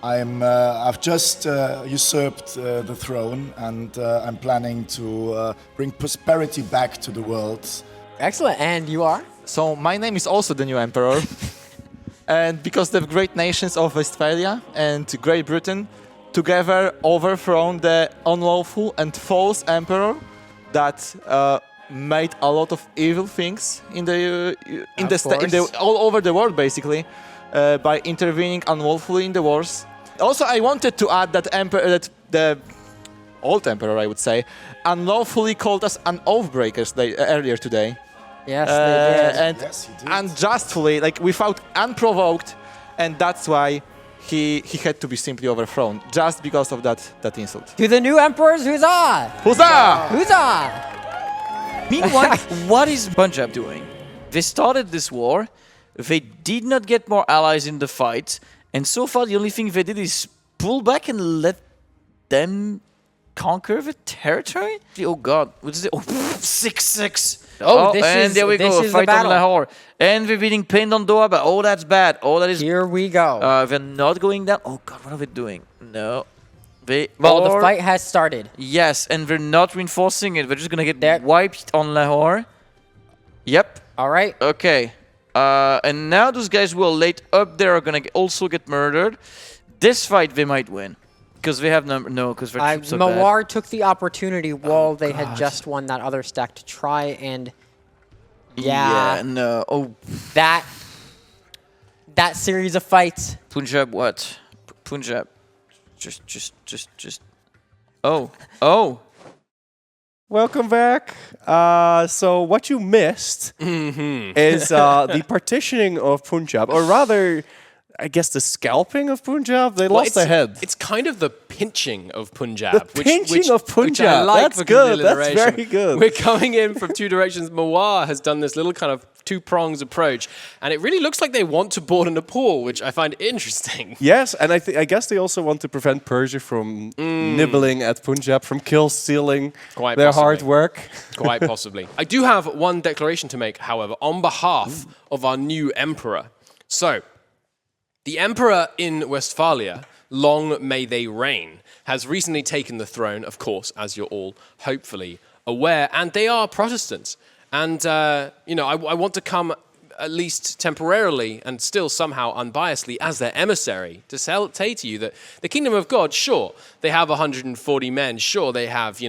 I've just usurped the throne, and I'm planning to bring prosperity back to the world. Excellent, and you are? So my name is also the new emperor. And because the great nations of Westphalia and Great Britain together overthrown the unlawful and false emperor that made a lot of evil things in the all over the world, basically, by intervening unlawfully in the wars. Also, I wanted to add that the old emperor, I would say, unlawfully called us an oath-breakers earlier today. Yes, they did. And Yes, he did. unjustly, like without unprovoked, and that's why he had to be simply overthrown, just because of that insult. To the new emperors, huzzah! Huzzah! Huzzah! Meanwhile, what is Punjab doing? They started this war. They did not get more allies in the fight. And so far, the only thing they did is pull back and let them conquer the territory? Oh, God. What is it? Oh, 6-6. Oh, this and is, there we this go. is Fight the on battle. Lahore. And we're beating pinned on Doha. But oh, that's bad. Oh, that is... Here we go. They're not going down. Oh, God. What are they doing? No. They Well, the are- fight has started. Yes, and they're not reinforcing it. They're just going to get wiped on Lahore. Yep. All right. Okay. And now those guys who are late up there are going to also get murdered. This fight they might win. Because they have no, because their troops are bad. Mawar took the opportunity while they had just won that other stack to try and... Yeah, no. Oh. That series of fights. Punjab what? Punjab. Just. Oh. Welcome back. So what you missed is the partitioning of Punjab, or rather, I guess the scalping of Punjab. They lost their head. It's kind of the pinching of Punjab. The pinching of Which I Punjab. like That's for good. That's alliteration. very good. We're coming in from two directions. Mawar has done this little kind of two-prongs approach, and it really looks like they want to board Nepal, which I find interesting. Yes, and I guess they also want to prevent Persia from nibbling at Punjab, from stealing their hard work. Quite possibly. I do have one declaration to make, however, on behalf of our new emperor. So, the emperor in Westphalia, long may they reign, has recently taken the throne, of course, as you're all hopefully aware, and they are Protestants. And, I want to come, at least temporarily, and still somehow unbiasedly, as their emissary, to say to you that the kingdom of God, sure, they have 140 men, sure, they have,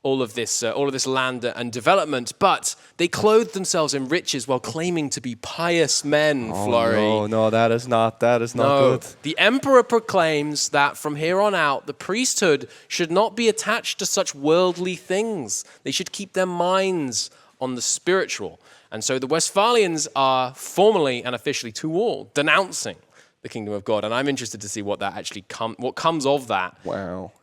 all of this land and development, but they clothe themselves in riches while claiming to be pious men, Flurry. No, that is not good. The emperor proclaims that from here on out, the priesthood should not be attached to such worldly things. They should keep their minds on the spiritual. And so the Westphalians are formally and officially to all denouncing the kingdom of God. And I'm interested to see what that actually what comes of that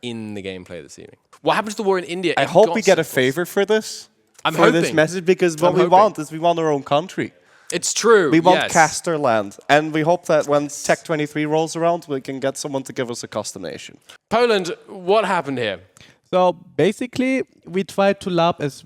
in the gameplay this evening. What happens to the war in India? I hope we get a favor for this. I'm for this hoping. message, because what we want is we want our own country. It's true. We want yes. Casterland, and we hope that when Tech 23 rolls around, we can get someone to give us a custom nation. Poland, what happened here? So basically, we try to lab as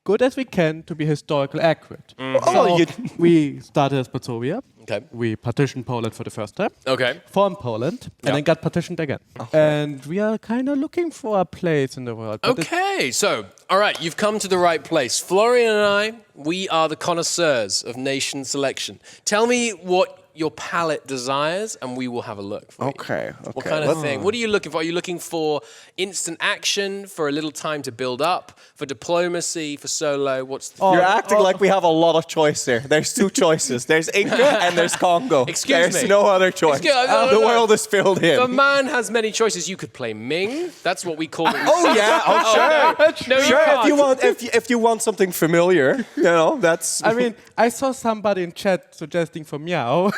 good as we can to be historically accurate. So we started as Pretoria. Okay. We partitioned Poland for the first time. Okay. Formed Poland, and then got partitioned again. And we are kind of looking for a place in the world. Okay, so, all right, you've come to the right place. Florian and I, we are the connoisseurs of nation selection. Tell me what your palate desires, and we will have a look for you. Okay. What kind of thing? What are you looking for? Are you looking for instant action, for a little time to build up, for diplomacy, for solo? What's the You're acting like we have a lot of choice there. There's two choices. There's Inca and there's Congo. Excuse There's me. no other choice. The world is filled in. The man has many choices. You could play Ming. That's what we call it. Oh yeah, sure. No, sure. can't. If you want something familiar, that's. I mean, I saw somebody in chat suggesting for Meow.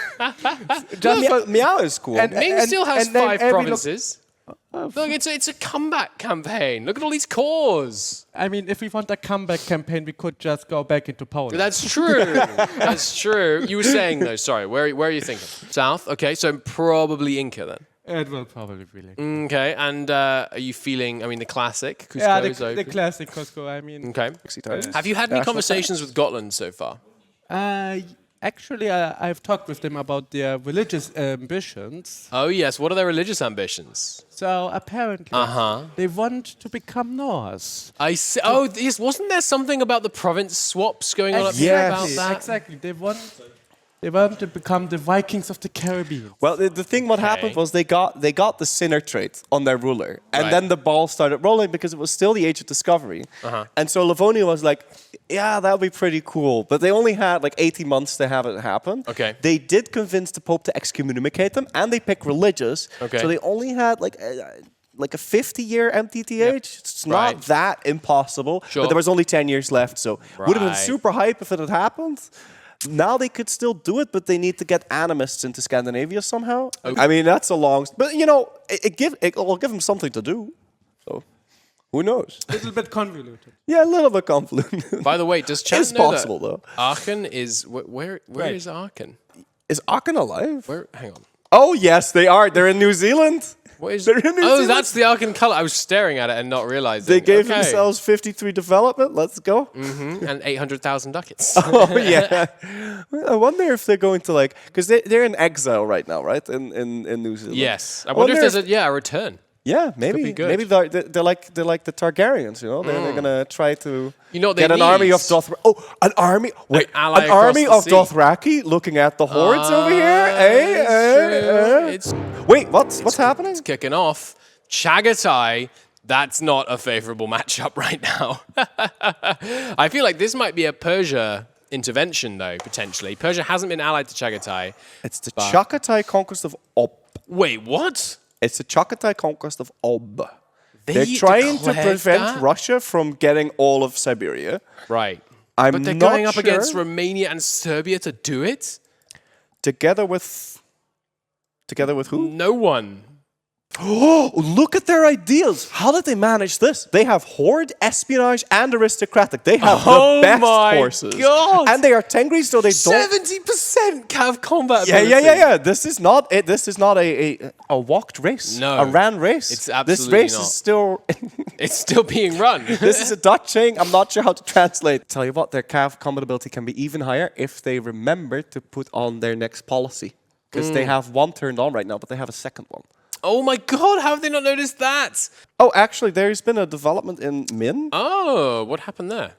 Meow is cool. Ming still has and then 5 every provinces. Look, it's a comeback campaign. Look at all these cores. I mean, if we want a comeback campaign, we could just go back into Poland. That's true. That's true. You were saying though. Sorry, where are you thinking? South. Okay, so probably Inca then. It will probably really. Okay, and are you feeling? I mean, the classic Cusco Yeah, is the open. classic Cusco. I mean. Okay. Have you had any conversations with Gotland so far? Actually, I've talked with them about their religious ambitions. Oh yes, what are their religious ambitions? So apparently, they want to become Norse. I see. Oh, yes, wasn't there something about the province swaps going on up here about that? Exactly. They want to become the Vikings of the Caribbean. Well, the thing what happened was they got the sinner trait on their ruler, and then the ball started rolling because it was still the Age of Discovery, and so Livonia was like, yeah, that would be pretty cool, but they only had like 18 months to have it happen. Okay. They did convince the Pope to excommunicate them, and they picked religious. Okay. So they only had like a 50-year MTTH. It's not that impossible, Sure. but there was only 10 years left, so would have been Right. super hype if it had happened. Now they could still do it, but they need to get animists into Scandinavia somehow. I mean, that's a long... But, you know, it will give them something to do. So, who knows? A little bit convoluted. Yeah, a little bit convoluted. By the way, does Chad It's know possible, that though. Aachen is... Where is Aachen? Is Aachen alive? Where? Hang on. Oh, yes, they are. They're in New Zealand. What is? They're in New Oh, Zealand. that's the Aachen color. I was staring at it and not realizing. They gave Okay. themselves 53 development. Let's go. And 800,000 ducats. Oh, yeah. I wonder if they're going to, like... Because they're in exile right now, right? In New Zealand. Yes. I wonder if there's a return. Yeah, maybe. be good. Maybe they're like the Targaryens, you know. They're gonna try to what they get an army need? of Dothraki. Oh, an army! Wait, ally an across army the of sea. Dothraki looking at the hordes over here. It's Wait, what's happening? It's kicking off. Chagatai. That's not a favorable matchup right now. I feel like this might be a Persia intervention, though, potentially. Persia hasn't been allied to Chagatai. It's the Chagatai conquest of Ob. Wait, what? It's the Chagatai conquest of Ob. They They're trying to declared prevent that? Russia from getting all of Siberia. Right. I'm But they're not going up sure. against Romania and Serbia to do it? Together with who? No one. Oh, look at their ideals. How did they manage this? They have horde, espionage, and aristocratic. They have the best my horses. God. And they are Tengri, so they don't... 70% cav combat Yeah, ability. yeah. This is not it. This is not a walked race. No. A ran race. It's This absolutely race not. is still... It's still being run. This is a Dutch thing. I'm not sure how to translate. Tell you what, their cav combat ability can be even higher if they remember to put on their next policy. Because they have one turned on right now, but they have a second one. Oh my God, how have they not noticed that? Oh, actually, there's been a development in Min. Oh, what happened there?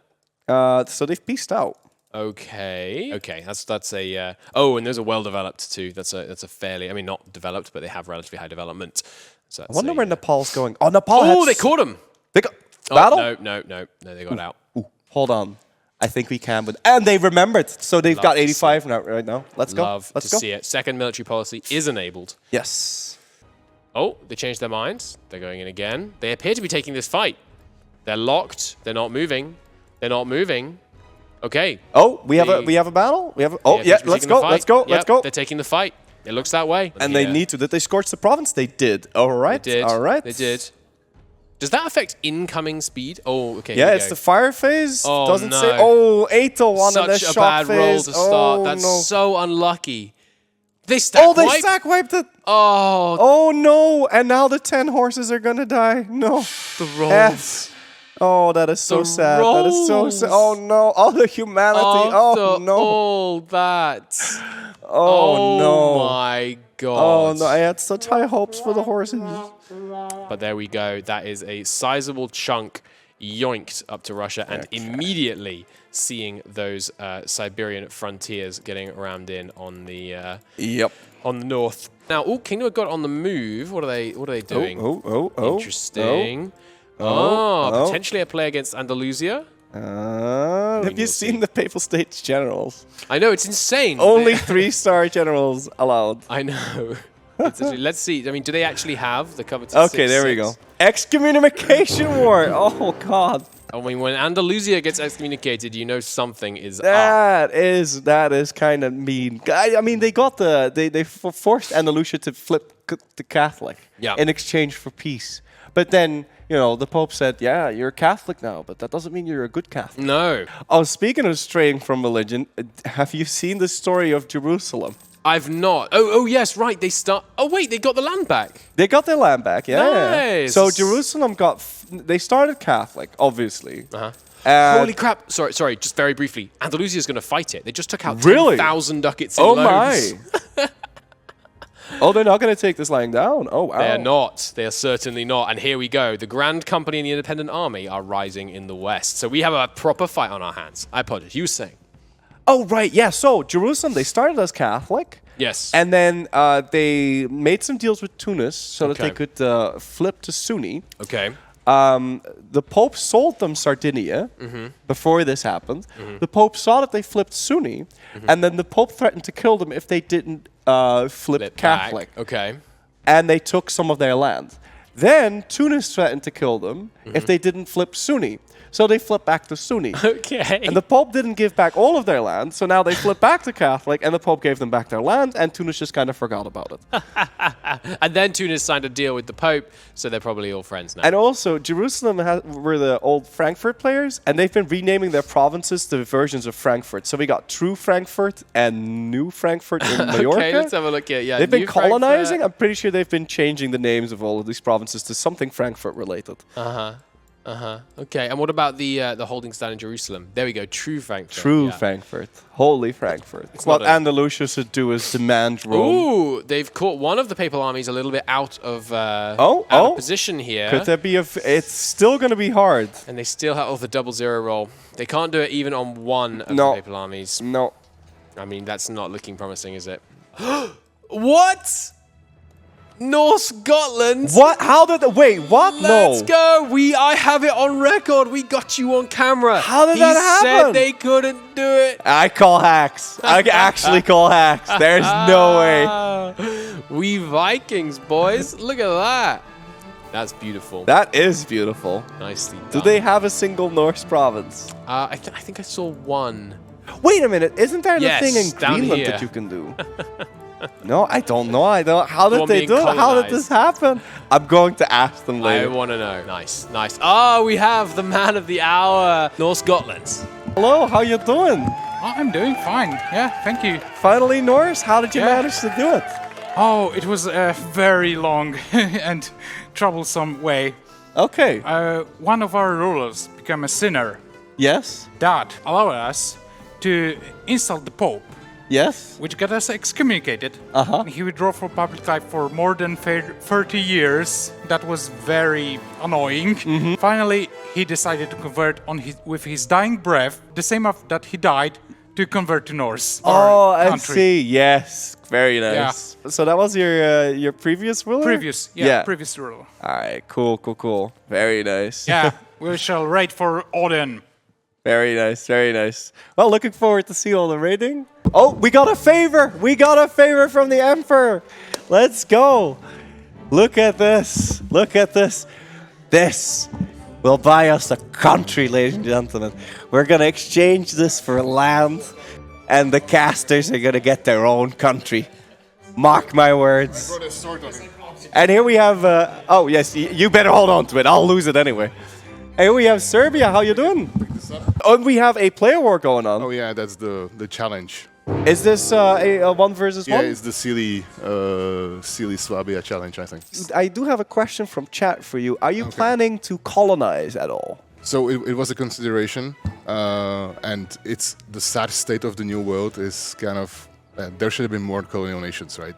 So they've pieced out. Okay, that's a. Oh, and there's a well-developed too. That's a fairly. I mean, not developed, but they have relatively high development. So I wonder where Nepal's going. Oh, Nepal. Oh, they caught him. They got battle. No, they got out. Ooh, hold on. I think we can, but and they remembered, so they've got 85 now. Right now, let's go. Let's go. See it. Second military policy is enabled. Yes. Oh, they changed their minds. They're going in again. They appear to be taking this fight. They're locked. They're not moving. They're not moving. Okay. Oh, we have a battle. We have. Let's go. Let's go. Let's go. They're taking the fight. It looks that way. And they need to. Did they scorch the province? They did. All right. They did. All right. They did. Does that affect incoming speed? Oh, okay. Yeah, here we it's go. the fire phase. Oh, Doesn't no. say. Oh, 801 and the Such a shock bad phase. roll to start. Oh, That's no. so unlucky. They stack Oh, they wipe? stack wiped it. Oh. Oh no! And now the 10 horses are gonna die. No. The rolls. Yes. Oh, that is so The sad. That is so sad. Oh no! All the humanity. Oh no! All that. Oh, no! My God. Oh no! I had such high hopes for the horses. But there we go. That is a sizable chunk yoinked up to Russia, and immediately seeing those Siberian frontiers getting rammed in on the on the north. Now, Kingdom of God on the move. What are they doing? Oh. Interesting. Oh. Potentially a play against Andalusia. Have you seen the Papal States generals? I know, it's insane. Only 3-star generals allowed. I know. Let's see. I mean, do they actually have the coveted Okay, there we go. Excommunication war. Oh God. I mean, when Andalusia gets excommunicated, you know something is up. That is kind of mean. I mean, they got they forced Andalusia to flip to Catholic in exchange for peace. But then, you know, the Pope said, yeah, you're a Catholic now, but that doesn't mean you're a good Catholic. No. Oh, speaking of straying from religion, have you seen the story of Jerusalem? I've not. Oh, yes, right. They start. Oh, wait, they got the land back. They got their land back, yeah. Nice. So Jerusalem they started Catholic, obviously. Holy crap. Sorry, just very briefly. Andalusia's going to fight it. They just took out Really? 10,000 ducats in Oh loans. my. Oh, they're not going to take this lying down. Oh, wow. They're not. They are certainly not. And here we go. The Grand Company and the Independent Army are rising in the west. So we have a proper fight on our hands. I apologize. You were saying. Oh, right. Yeah. So Jerusalem, they started as Catholic. Yes. And then they made some deals with Tunis so that they could flip to Sunni. Okay. The Pope sold them Sardinia before this happened. The Pope saw that they flipped Sunni, and then the Pope threatened to kill them if they didn't flip Catholic. Back. Okay. And they took some of their land. Then Tunis threatened to kill them if they didn't flip Sunni. So they flipped back to Sunni. Okay. And the Pope didn't give back all of their land, so now they flipped back to Catholic, and the Pope gave them back their land, and Tunis just kind of forgot about it. And then Tunis signed a deal with the Pope, so they're probably all friends now. And also, Jerusalem were the old Frankfurt players, and they've been renaming their provinces to versions of Frankfurt. So we got True Frankfurt and New Frankfurt in Mallorca. Okay, let's have a look here. Yeah, they've been New colonizing. Frankfurt. I'm pretty sure they've been changing the names of all of these provinces to something Frankfurt related. Okay, and what about the holdings down in Jerusalem? There we go, True Frankfurt. True Frankfurt. Holy Frankfurt. It's what not a- Andalusia should do is demand Rome. Ooh, they've caught one of the papal armies a little bit out of position here. Could there be it's still going to be hard. And they still have the 0-0 roll. They can't do it even on one of the papal armies. No. I mean, that's not looking promising, is it? What? North Scotland? What? How did wait, what? Let's go. I have it on record. We got you on camera. How did that happen? He said they couldn't do it. I call hacks. I actually call hacks. There's no way. We Vikings, boys. Look at that. That's beautiful. That is beautiful. Nicely done. Do they have a single Norse province? I think I saw one. Wait a minute. Isn't there Yes, the thing in down Greenland here. that you can do? No, I don't know. How did want they me do it? How did colonized? this happen? I'm going to ask them I later. want to know. Nice, nice. Oh, we have the man of the hour, North Scotland. Hello, how you doing? I'm doing fine. Yeah, thank you. Finally Norse? How did you manage to do it? Oh, it was a very long and troublesome way. Okay. One of our rulers became a sinner. Yes. That allowed us to insult the Pope. Yes. Which got us excommunicated. Uh-huh. He withdrew from public life for more than 30 years. That was very annoying. Finally, he decided to convert with his dying breath, the same that he died, to convert to Norse. Oh, our I country. see. Yes. Very nice. So that was your previous ruler? Previous ruler. All right. Cool. Very nice. Yeah, we shall raid for Odin. Very nice. Very nice. Well, looking forward to see all the raiding. Oh, we got a favor. We got a favor from the Emperor. Let's go. Look at this. Look at this. This will buy us a country, ladies and gentlemen. We're going to exchange this for land, and the casters are going to get their own country. Mark my words. And here we have... oh, yes, you better hold on to it. I'll lose it anyway. Here we have Serbia. How you doing? Oh, and we have a player war going on. Oh yeah, that's the challenge. Is this a 1 versus 1? Yeah, it's the silly Swabia challenge, I think. I do have a question from chat for you. Are you planning to colonize at all? So it was a consideration, and it's the sad state of the new world is kind of there should have been more colonial nations, right?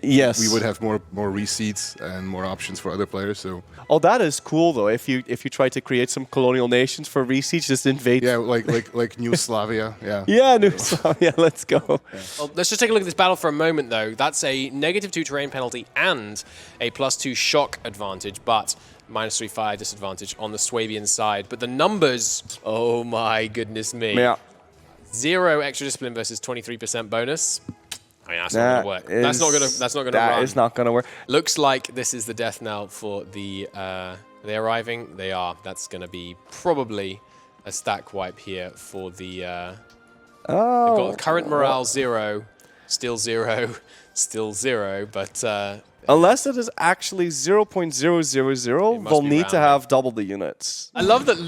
Yes. We would have more receipts and more options for other players. So. Oh, that is cool though. If you try to create some colonial nations for receipts, just invade. Yeah, like New Slavia. Yeah. Yeah, New Slavia. Let's go. Yeah. Well, let's just take a look at this battle for a moment, though. That's a -2 terrain penalty and a +2 shock advantage, but -3 fire disadvantage on the Swabian side. But the numbers, oh my goodness me. Yeah. 0 extra discipline versus 23% bonus. I mean, that's not going to work. That's not going to run. That is not going to work. Looks like this is the death knell for the... they're arriving. They are. That's going to be probably a stack wipe here for the... We've got current morale 0, still 0, still 0, but Unless it is actually 0.000, they'll need to have double the units. I love that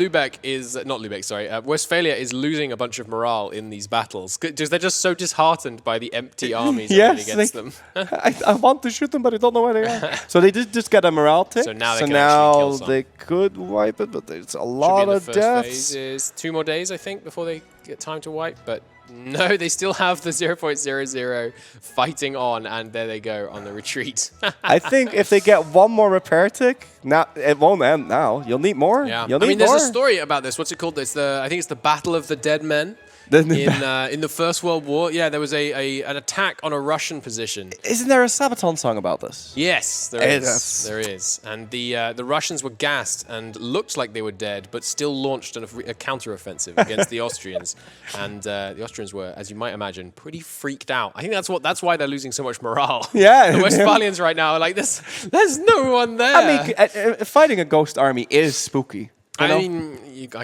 Westphalia is losing a bunch of morale in these battles. Because they're just so disheartened by the empty armies against them. I want to shoot them, but I don't know where they are. So they did just get a morale tick. So now they can actually kill some. They could wipe it, but there's a lot of deaths. Phases. 2 more days, I think, before they get time to wipe. But no, they still have the 0.00 fighting on, and there they go on the retreat. I think if they get one more repair tick, now it won't end now. You'll need more. Yeah. You'll need there's more. a story about this. What's it called? I think it's the Battle of the Dead Men. In the First World War, there was an attack on a Russian position. Isn't there a Sabaton song about this? Yes, there is. There is. And the Russians were gassed and looked like they were dead, but still launched a counteroffensive against the Austrians. And the Austrians were, as you might imagine, pretty freaked out. I think that's why they're losing so much morale. Yeah. The Westphalians right now are like, there's no one there. I mean, fighting a ghost army is spooky. I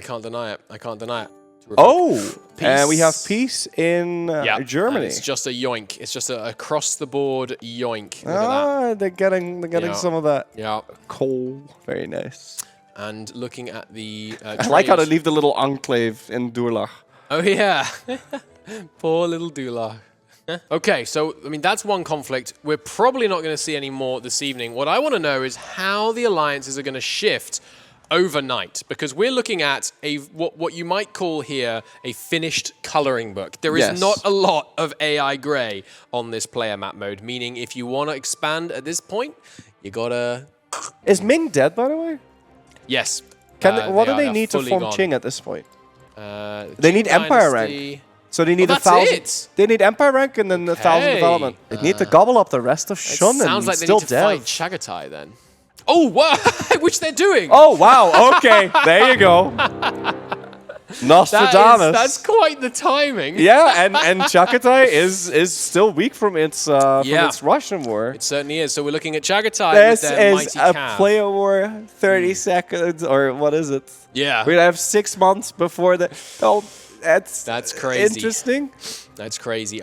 can't deny it. I can't deny it. And we have peace in Germany. It's just a yoink. It's just a across the board yoink. Look at that. They're getting some of that coal. Very nice. And looking at the I like how they leave the little enclave in Durlach. Oh yeah. Poor little Durlach. Okay, so that's one conflict. We're probably not going to see any more this evening. What I want to know is how the alliances are going to shift overnight, because we're looking at what you might call here a finished coloring book. There is not a lot of AI gray on this player map mode, meaning if you want to expand at this point, you gotta... Is Ming dead, by the way? Yes. What do they need to form Qing at this point? They need Empire rank. So they need 1,000. They need Empire rank and then 1,000 development. They need to gobble up the rest of Shun. Sounds like they need to fight Chagatai then. Oh, wow! Which they're doing. Oh, wow. Okay. There you go. Nostradamus. That's quite the timing. Yeah, and Chagatai is still weak from its Russian war. It certainly is. So we're looking at Chagatai This with their is mighty a cav. player war, 30 seconds, or what is it? Yeah. We're going to have 6 months before the... Oh, that's crazy. Interesting. That's crazy.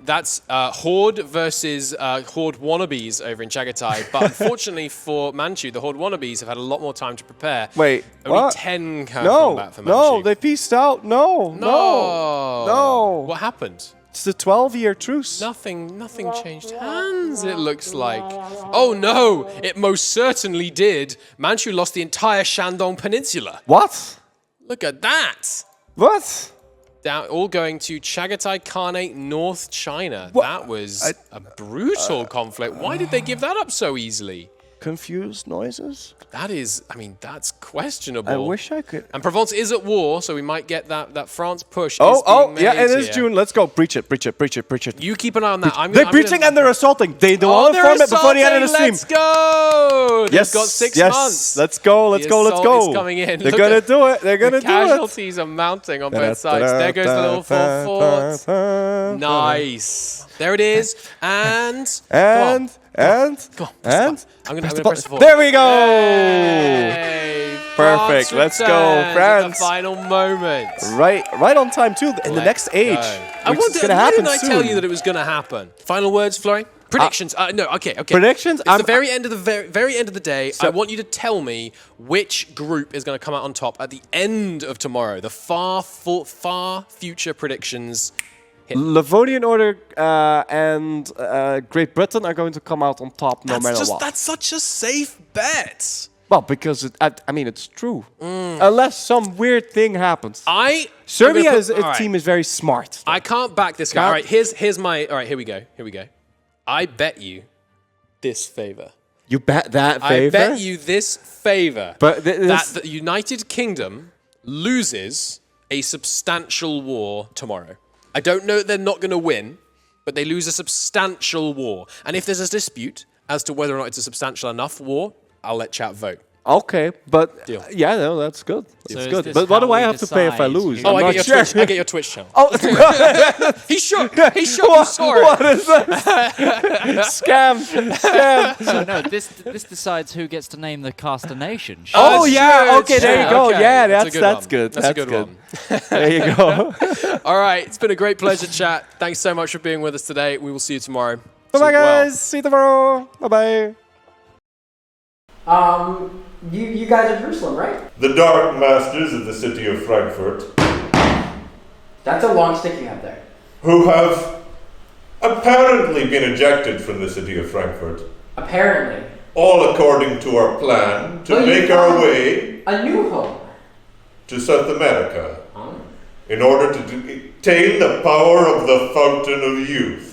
That's Horde versus Horde wannabes over in Chagatai. But unfortunately for Manchu, the Horde wannabes have had a lot more time to prepare. Wait, Only what? 10 combat for Manchu. No, they pieced out. No. What happened? It's the 12-year truce. Nothing changed hands, it looks like. Oh no, it most certainly did. Manchu lost the entire Shandong Peninsula. What? Look at that. What? Down, all going to Chagatai Khanate, North China. What? That was a brutal conflict. Why did they give that up so easily? Confused noises? That's questionable. I wish I could. And Provence is at war, so we might get that France push. It is June. Let's go. Preach it. You keep an eye on that. They're preaching and they're assaulting. They don't want to form it before the end of the stream. Let's go. They've got 6 months. Let's go. Let's go. Is coming in. They're going to do it. They're going to do it. Casualties are mounting on both sides. There goes the little fort. Nice. There it is. And I'm going to press the forward. There we go. Yay. Perfect. Let's go, France. The final moment. Right on time too. In the next age, which is going to happen soon. Why didn't I tell you that it was going to happen? Final words, Florian. Predictions. No. Okay. Predictions. It's the very end of the very end of the day. I want you to tell me which group is going to come out on top at the end of tomorrow. The far future predictions. Livonian Order and Great Britain are going to come out on top no matter what. That's such a safe bet. Well, because it's true. Unless some weird thing happens. Serbia as a team is very smart. I can't back this guy. All right, here's my. All right, here we go. I bet you this favor. You bet that favor? I bet you this favor. But that the United Kingdom loses a substantial war tomorrow. I don't know that they're not going to win, but they lose a substantial war. And if there's a dispute as to whether or not it's a substantial enough war, I'll let chat vote. Okay, but Deal. Yeah, no, that's good. That's good. But what do I have to pay if I lose? I get your Twitch channel. Oh, he shook. You saw it. What is that? Scam. So no, this decides who gets to name the caster nation. Oh yeah. Okay, there you go. Okay. Yeah, that's good. That's a good one. There you go. All right, it's been a great pleasure, chat. Thanks so much for being with us today. We will see you tomorrow. Bye-bye, guys. See you tomorrow. Bye-bye. You guys are Jerusalem, right? The Dark Masters of the city of Frankfurt. That's a long stick you have there. Who have apparently been ejected from the city of Frankfurt. Apparently. All according to our plan to make our way a new home to South America in order to attain the power of the Fountain of Youth.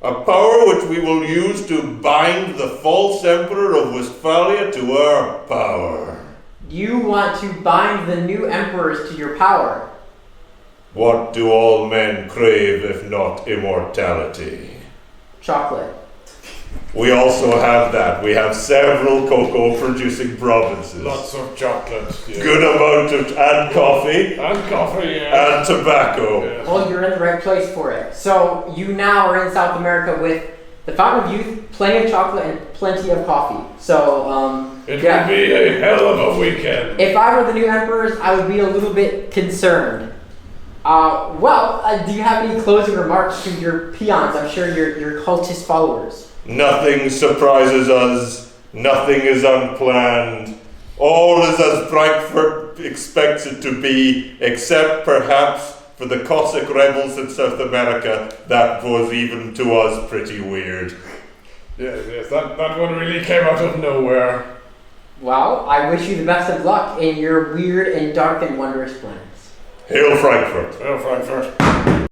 A power which we will use to bind the false emperor of Westphalia to our power. You want to bind the new emperors to your power. What do all men crave if not immortality? Chocolate. We also have that. We have several cocoa-producing provinces. Lots of chocolate. Yeah. Good amount of, and coffee. And coffee, yeah. And tobacco. Yeah. Well, you're in the right place for it. So you now are in South America with the Fountain of Youth, plenty of chocolate, and plenty of coffee. So, it would be a hell of a weekend. If I were the new emperors, I would be a little bit concerned. Do you have any closing remarks to your peons? I'm sure your cultist followers. Nothing surprises us. Nothing is unplanned. All is as Frankfurt expects it to be, except perhaps for the Cossack rebels in South America. That was even to us pretty weird. Yes, that one really came out of nowhere. Well, I wish you the best of luck in your weird and dark and wondrous plans. Hail Frankfurt! Hail Frankfurt!